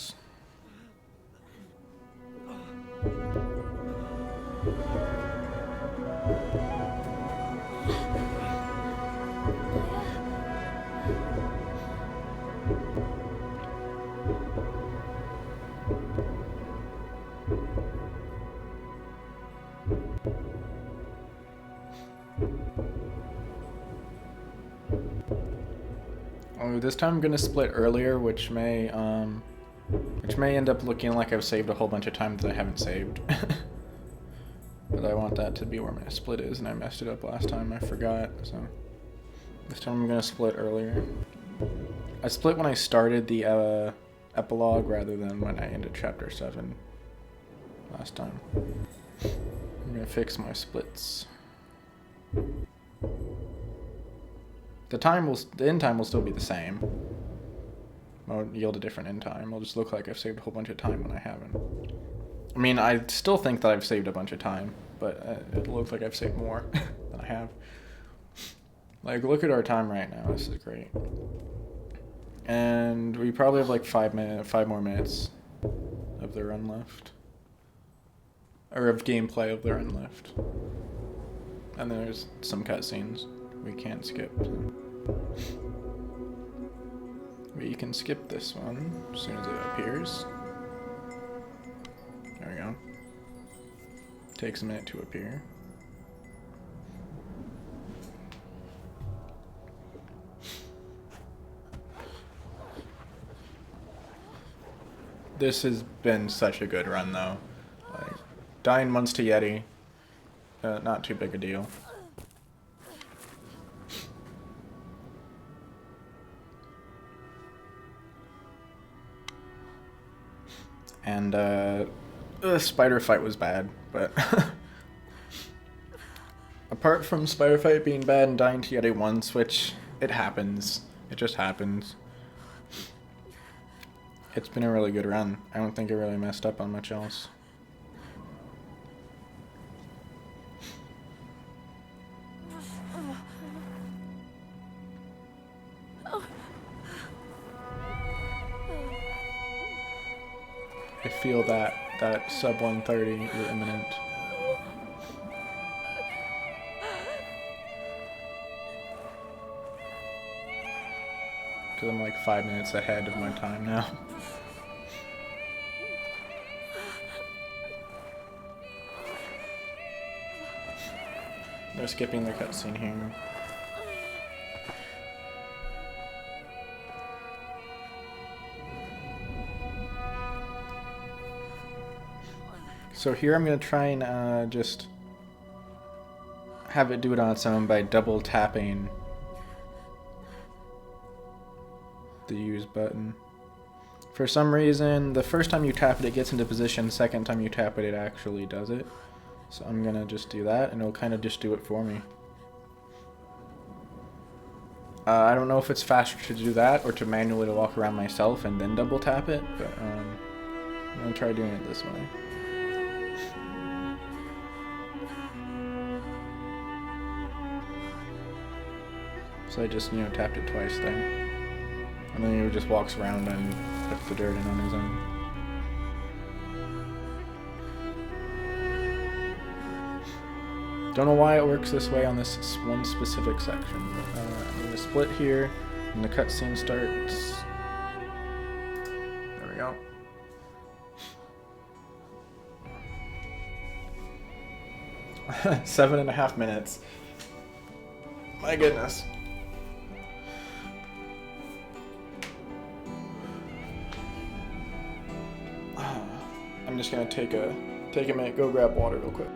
Oh, this time I'm gonna split earlier, which may end up looking like I've saved a whole bunch of time that I haven't saved. But I want that to be where my split is, and I messed it up last time. I forgot, so this time I'm gonna split earlier. I split when I started the epilogue rather than when I ended chapter 7 last time. I'm gonna fix my splits. The end time will still be the same. Won't yield a different end time. It'll just look like I've saved a whole bunch of time when I haven't. I mean, I still think that I've saved a bunch of time, but it looks like I've saved more than I have. Like, look at our time right now. This is great. And we probably have like 5 more minutes of the run left. Or of gameplay of the run left. And then there's some cutscenes we can't skip. We can skip this one as soon as it appears. There we go. Takes a minute to appear. This has been such a good run though. Like, dying once to Yeti, not too big a deal. And the spider fight was bad, but apart from spider fight being bad and dying to Yeti once, which it happens, it just happens. It's been a really good run. I don't think it really messed up on much else. I feel that sub 130 is imminent. Because I'm like 5 minutes ahead of my time now. They're skipping the cutscene here. So here I'm going to try and just have it do it on its own by double tapping the use button. For some reason, the first time you tap it, it gets into position. Second time you tap it, it actually does it. So I'm going to just do that, and it'll kind of just do it for me. I don't know if it's faster to do that or to manually walk around myself and then double tap it, but I'm going to try doing it this way. So I just, tapped it twice there. And then he just walks around and puts the dirt in on his own. Don't know why it works this way on this one specific section. But, I'm going to split here, and the cutscene starts. There we go. Seven and a half minutes. My goodness. I'm just gonna take a minute, go grab water real quick.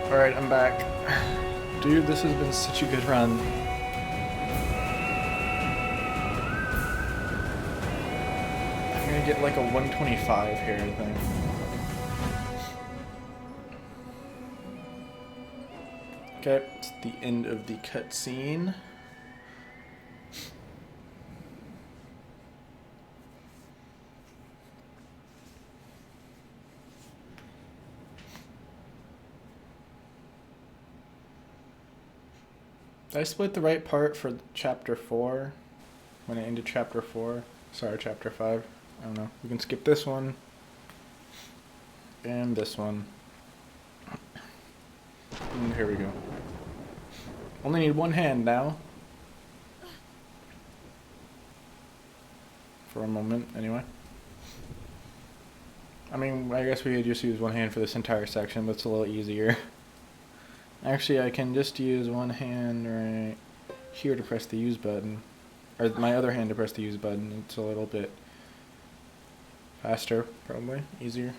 Alright, I'm back. Dude, this has been such a good run. I'm gonna get like a 125 here, I think. Okay, it's the end of the cutscene. Did I split the right part for chapter 4? When I ended chapter 4? Sorry, chapter 5. I don't know. We can skip this one. And this one. And here we go. Only need one hand now. For a moment, anyway. I mean, I guess we could just use one hand for this entire section, but it's a little easier. Actually, I can just use one hand right here to press the use button. Or my other hand to press the use button. It's a little bit faster, probably. Easier.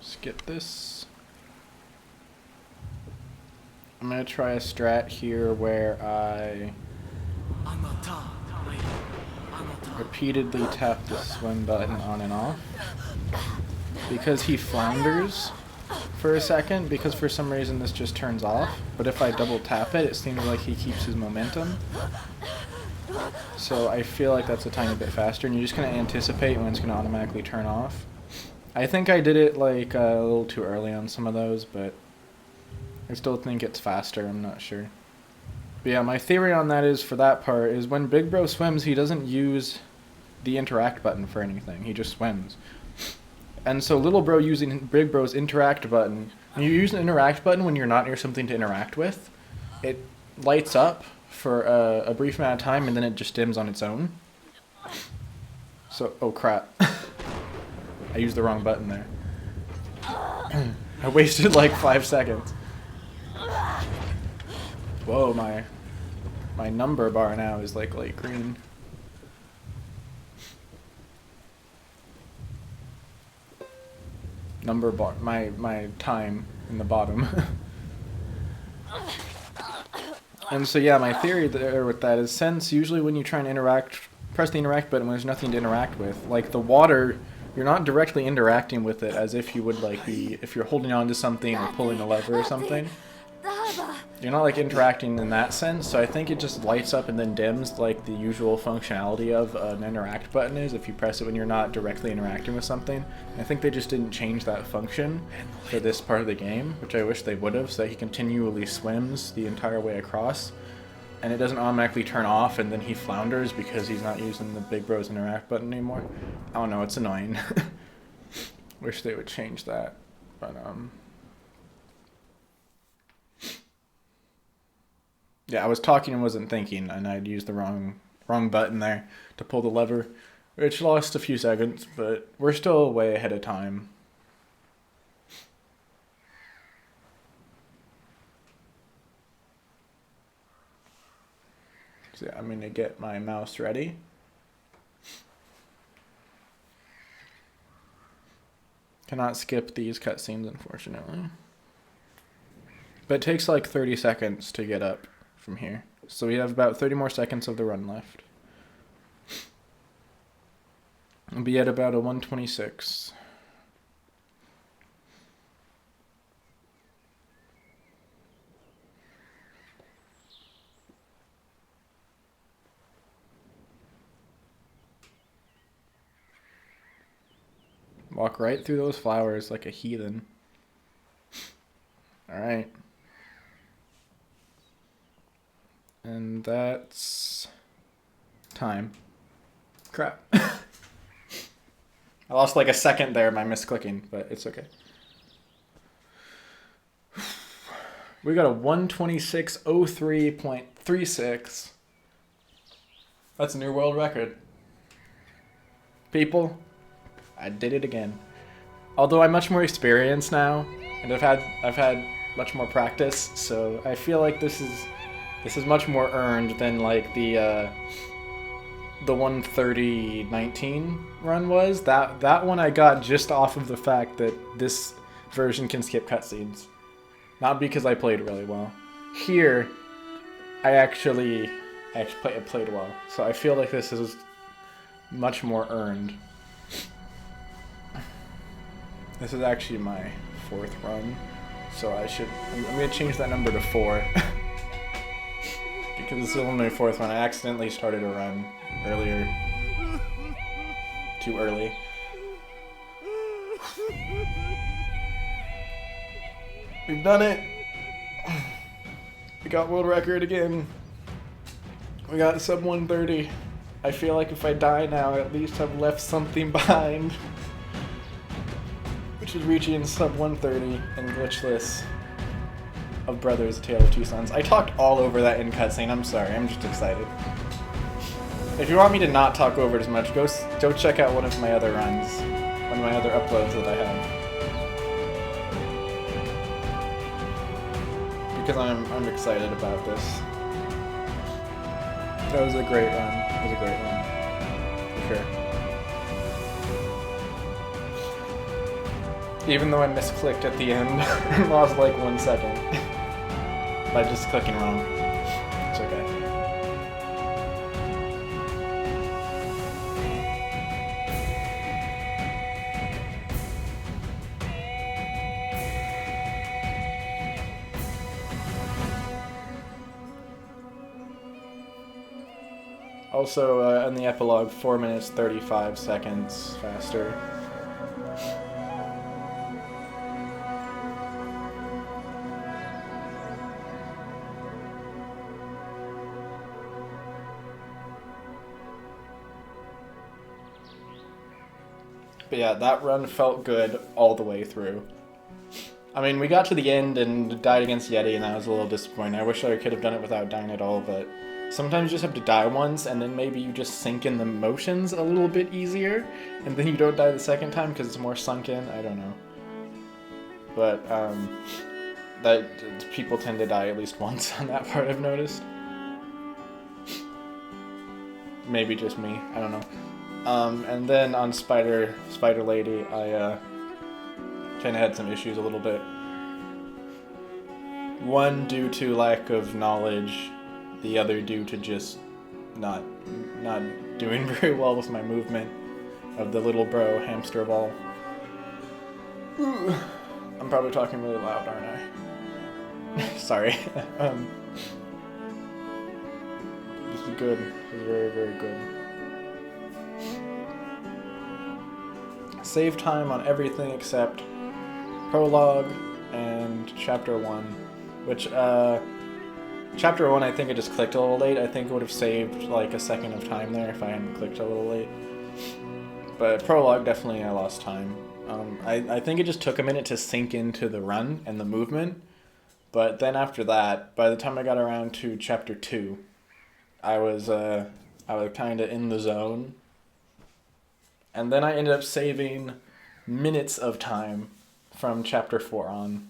Skip this. I'm gonna try a strat here where I repeatedly tap the swim button on and off. Because he flounders for a second, because for some reason this just turns off. But if I double tap it, it seems like he keeps his momentum. So I feel like that's a tiny bit faster, and you're just gonna anticipate when it's gonna automatically turn off. I think I did it like a little too early on some of those, but I still think it's faster, I'm not sure. But yeah, my theory on that is, for that part, is when Big Bro swims, he doesn't use the interact button for anything, he just swims. And so Little Bro using Big Bro's interact button, when you use an interact button when you're not near something to interact with, it lights up for a brief amount of time and then it just dims on its own. So, oh crap. I used the wrong button there. I wasted like 5 seconds. Whoa, my number bar now is like light green. Number bar, my time in the bottom. And so yeah, my theory there with that is since usually when you try and interact, press the interact button when there's nothing to interact with. Like the water, you're not directly interacting with it as if you would like be if you're holding on to something or pulling a lever or something. You're not like interacting in that sense, so I think it just lights up and then dims like the usual functionality of an interact button is if you press it when you're not directly interacting with something. I think they just didn't change that function for this part of the game, which I wish they would have, so that he continually swims the entire way across. And it doesn't automatically turn off and then he flounders because he's not using the Big Bros interact button anymore. I don't know, it's annoying. Wish they would change that. But yeah, I was talking and wasn't thinking, and I'd used the wrong button there to pull the lever, which lost a few seconds, but we're still way ahead of time. So yeah, I'm gonna get my mouse ready. Cannot skip these cutscenes, unfortunately. But it takes like 30 seconds to get up from here. So we have about 30 more seconds of the run left. We'll be at about a 126. Walk right through those flowers like a heathen. Alright. And that's time. Crap. I lost like a second there by misclicking, but it's okay. We got a 126.03.36. That's a new world record. People, I did it again. Although I'm much more experienced now, and I've had much more practice, so I feel like this is much more earned than like the 130.19 run was. That one I got just off of the fact that this version can skip cutscenes, not because I played really well. Here, I actually played well, so I feel like this is much more earned. This is actually my 4th run, so I'm gonna change that number to 4. Because this is only my 4th one. I accidentally started a run earlier. Too early. We've done it! We got world record again. We got sub 130. I feel like if I die now, at least I've left something behind. Which is reaching sub 130 and Glitchless of Brothers, A Tale of Two Sons. I talked all over that in cutscene. I'm sorry. I'm just excited. If you want me to not talk over it as much, go check out one of my other runs. One of my other uploads that I have. Because I'm excited about this. That was a great run. It was a great run. For sure. Even though I misclicked at the end and lost like 1 second. By just clicking wrong. It's okay. Also, in the epilogue, 4 minutes 35 seconds faster. But yeah, that run felt good all the way through. I mean, we got to the end and died against Yeti, and that was a little disappointing. I wish I could have done it without dying at all, but sometimes you just have to die once, and then maybe you just sink in the motions a little bit easier, and then you don't die the second time because it's more sunk in. I don't know. But, that people tend to die at least once on that part, I've noticed. Maybe just me. I don't know. And then on Spider Lady, I kind of had some issues a little bit. One, due to lack of knowledge the other due to just not doing very well with my movement of the little bro hamster ball. Ooh, I'm probably talking really loud, aren't I? Sorry. This is good. This is very, very good. Save time on everything except prologue and chapter 1, which chapter 1 I think I just clicked a little late. I think it would have saved like a second of time there if I hadn't clicked a little late. But prologue, definitely I lost time. I think it just took a minute to sink into the run and the movement, but then after that, by the time I got around to chapter 2, I was kind of in the zone. And then I ended up saving minutes of time from chapter 4 on.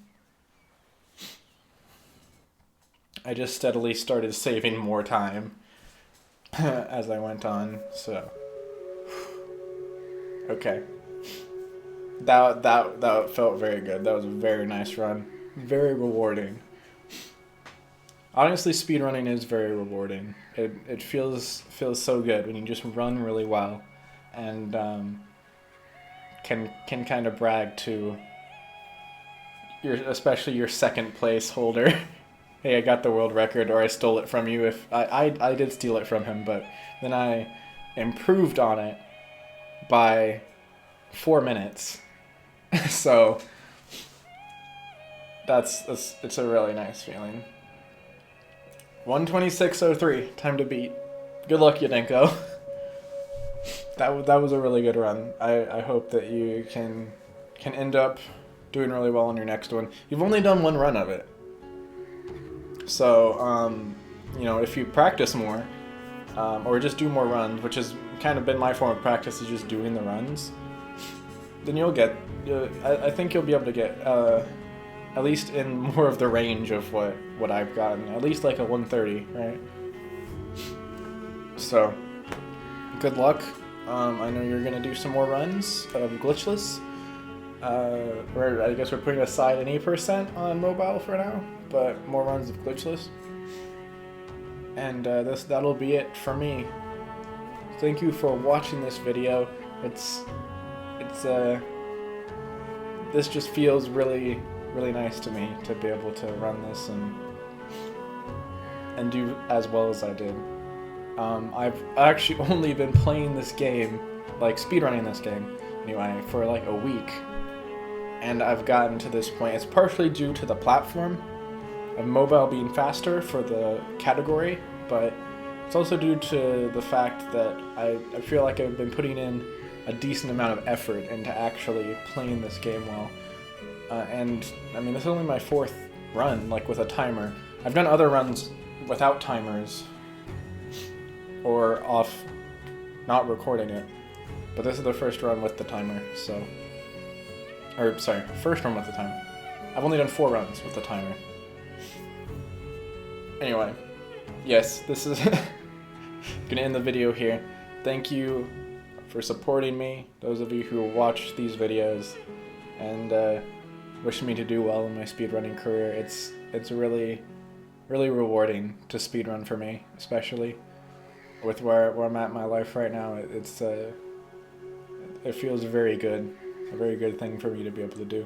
I just steadily started saving more time as I went on, so. Okay. That felt very good. That was a very nice run. Very rewarding. Honestly, speedrunning is very rewarding. It feels so good when you just run really well. And can kind of brag to especially your second place holder. Hey, I got the world record, or I stole it from you. If I did steal it from him, but then I improved on it by 4 minutes. So it's a really nice feeling. 1:26:03, time to beat. Good luck, Yadenko. That was a really good run. I hope that you can end up doing really well on your next one. You've only done one run of it. So, you know, if you practice more, or just do more runs, which has kind of been my form of practice, is just doing the runs, then I think you'll be able to get, at least in more of the range of what I've gotten. At least like a 130, right? So, good luck. I know you're going to do some more runs of Glitchless. I guess we're putting aside an 8% on mobile for now, but more runs of Glitchless. And that'll be it for me. Thank you for watching this video. This just feels really, really nice to me to be able to run this and do as well as I did. I've actually only been playing this game, like speedrunning this game, anyway, for like a week. And I've gotten to this point. It's partially due to the platform of mobile being faster for the category, but it's also due to the fact that I feel like I've been putting in a decent amount of effort into actually playing this game well. And I mean, this is only my 4th run, like with a timer. I've done other runs without timers, or off, not recording it, but this is the first run with the timer, so, or sorry, first run with the timer. I've only done 4 runs with the timer. Anyway, yes, this is gonna end the video here. Thank you for supporting me, those of you who watch these videos, and wish me to do well in my speedrunning career. It's really, really rewarding to speedrun for me, especially with where I'm at in my life right now. It feels very good, a very good thing for me to be able to do.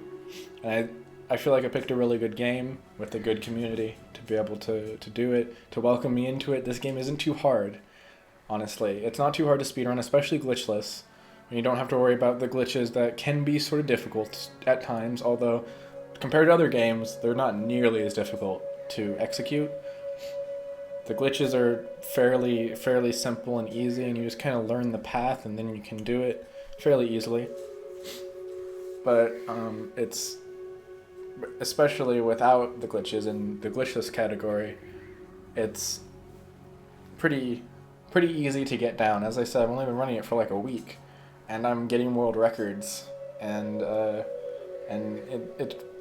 And I feel like I picked a really good game with a good community to be able to do it, to welcome me into it. This game isn't too hard, honestly. It's not too hard to speedrun, especially Glitchless. You don't have to worry about the glitches that can be sort of difficult at times, although compared to other games, they're not nearly as difficult to execute. The glitches are fairly simple and easy, and you just kind of learn the path, and then you can do it fairly easily. But it's, especially without the glitches in the glitchless category, it's pretty easy to get down. As I said, I've only been running it for like a week, and I'm getting world records, and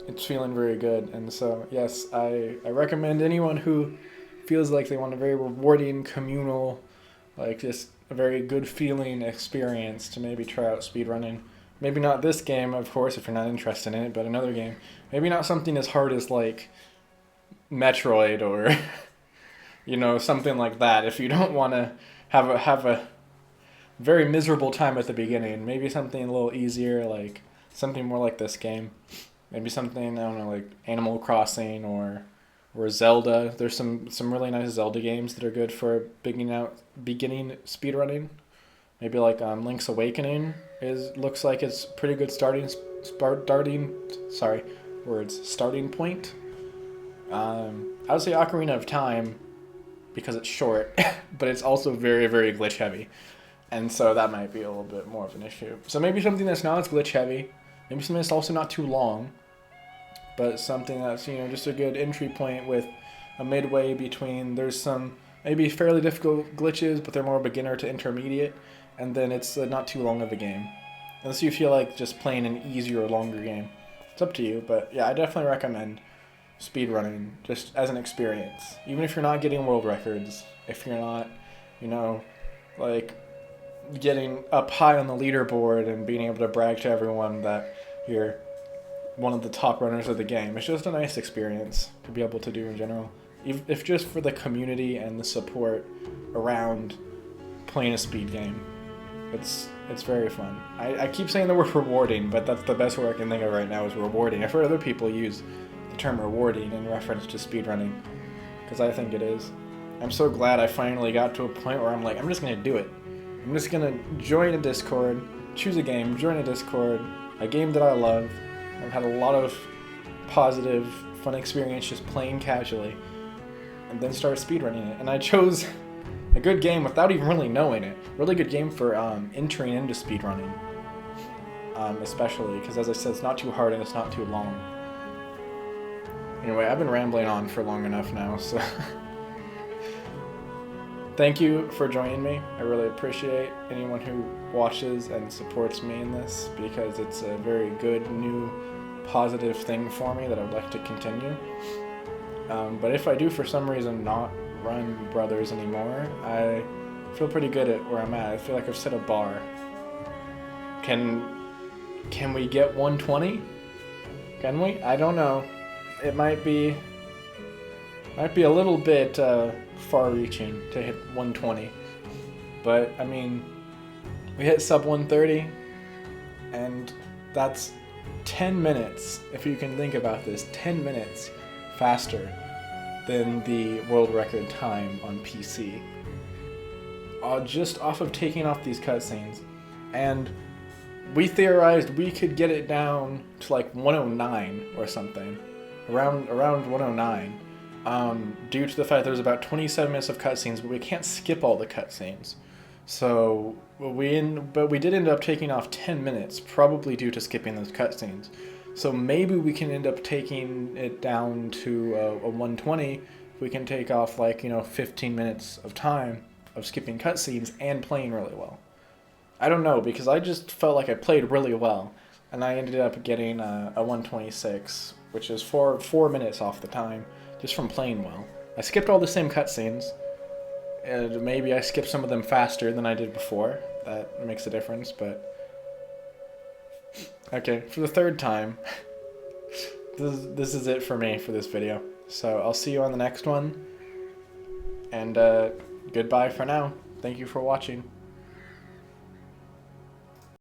it's feeling very good. And so yes, I recommend anyone who feels like they want a very rewarding, communal, like just a very good feeling experience to maybe try out speedrunning. Maybe not this game, of course, if you're not interested in it, but another game. Maybe not something as hard as like Metroid or You know, something like that. If you don't want to have a very miserable time at the beginning, maybe something a little easier, like something more like this game. Maybe something, I don't know, like Animal Crossing or Zelda. There's some really nice Zelda games that are good for beginning speedrunning. Maybe like Link's Awakening looks like it's pretty good starting point. I would say Ocarina of Time because it's short, but it's also very, very glitch heavy. And so that might be a little bit more of an issue. So maybe something that's not as glitch heavy, maybe something that's also not too long, but something that's, you know, just a good entry point with a midway between, there's some maybe fairly difficult glitches, but they're more beginner to intermediate, and then it's not too long of a game. Unless you feel like just playing an easier or longer game. It's up to you, but yeah, I definitely recommend speedrunning just as an experience. Even if you're not getting world records, if you're not, you know, like getting up high on the leaderboard and being able to brag to everyone that you're one of the top runners of the game. It's just a nice experience to be able to do in general. If just for the community and the support around playing a speed game. It's very fun. I keep saying the word rewarding, but that's the best word I can think of right now is rewarding. I've heard other people use the term rewarding in reference to speedrunning, because I think it is. I'm so glad I finally got to a point where I'm like, I'm just going to do it. I'm just going to join a Discord, choose a game, join a Discord, a game that I love. I've had a lot of positive, fun experience just playing casually, and then start speedrunning it. And I chose a good game without even really knowing it. Really good game for entering into speedrunning, especially because, as I said, it's not too hard and it's not too long. Anyway, I've been rambling on for long enough now, so thank you for joining me. I really appreciate anyone who watches and supports me in this, because it's a very good, new, positive thing for me that I would like to continue. But if I do for some reason not run Brothers anymore, I feel pretty good at where I'm at. I feel like I've set a bar. Can we get 120? Can we? I don't know. It might be a little bit far-reaching to hit 120, but I mean, we hit sub 130, and that's 10 minutes, if you can think about this, 10 minutes faster than the world record time on PC. Just off of taking off these cutscenes. And we theorized we could get it down to like 109 or something. Around 109. Due to the fact there's about 27 minutes of cutscenes, but we can't skip all the cutscenes. So we did end up taking off 10 minutes, probably due to skipping those cutscenes. So maybe we can end up taking it down to a 120 if we can take off, like, 15 minutes of time of skipping cutscenes and playing really well. I don't know, because I just felt like I played really well, and I ended up getting a 126, which is 4 minutes off the time, just from playing well. I skipped all the same cutscenes, and maybe I skipped some of them faster than I did before. That makes a difference, but okay, for the third time, this is it for me for this video. So I'll see you on the next one, and goodbye for now. Thank you for watching.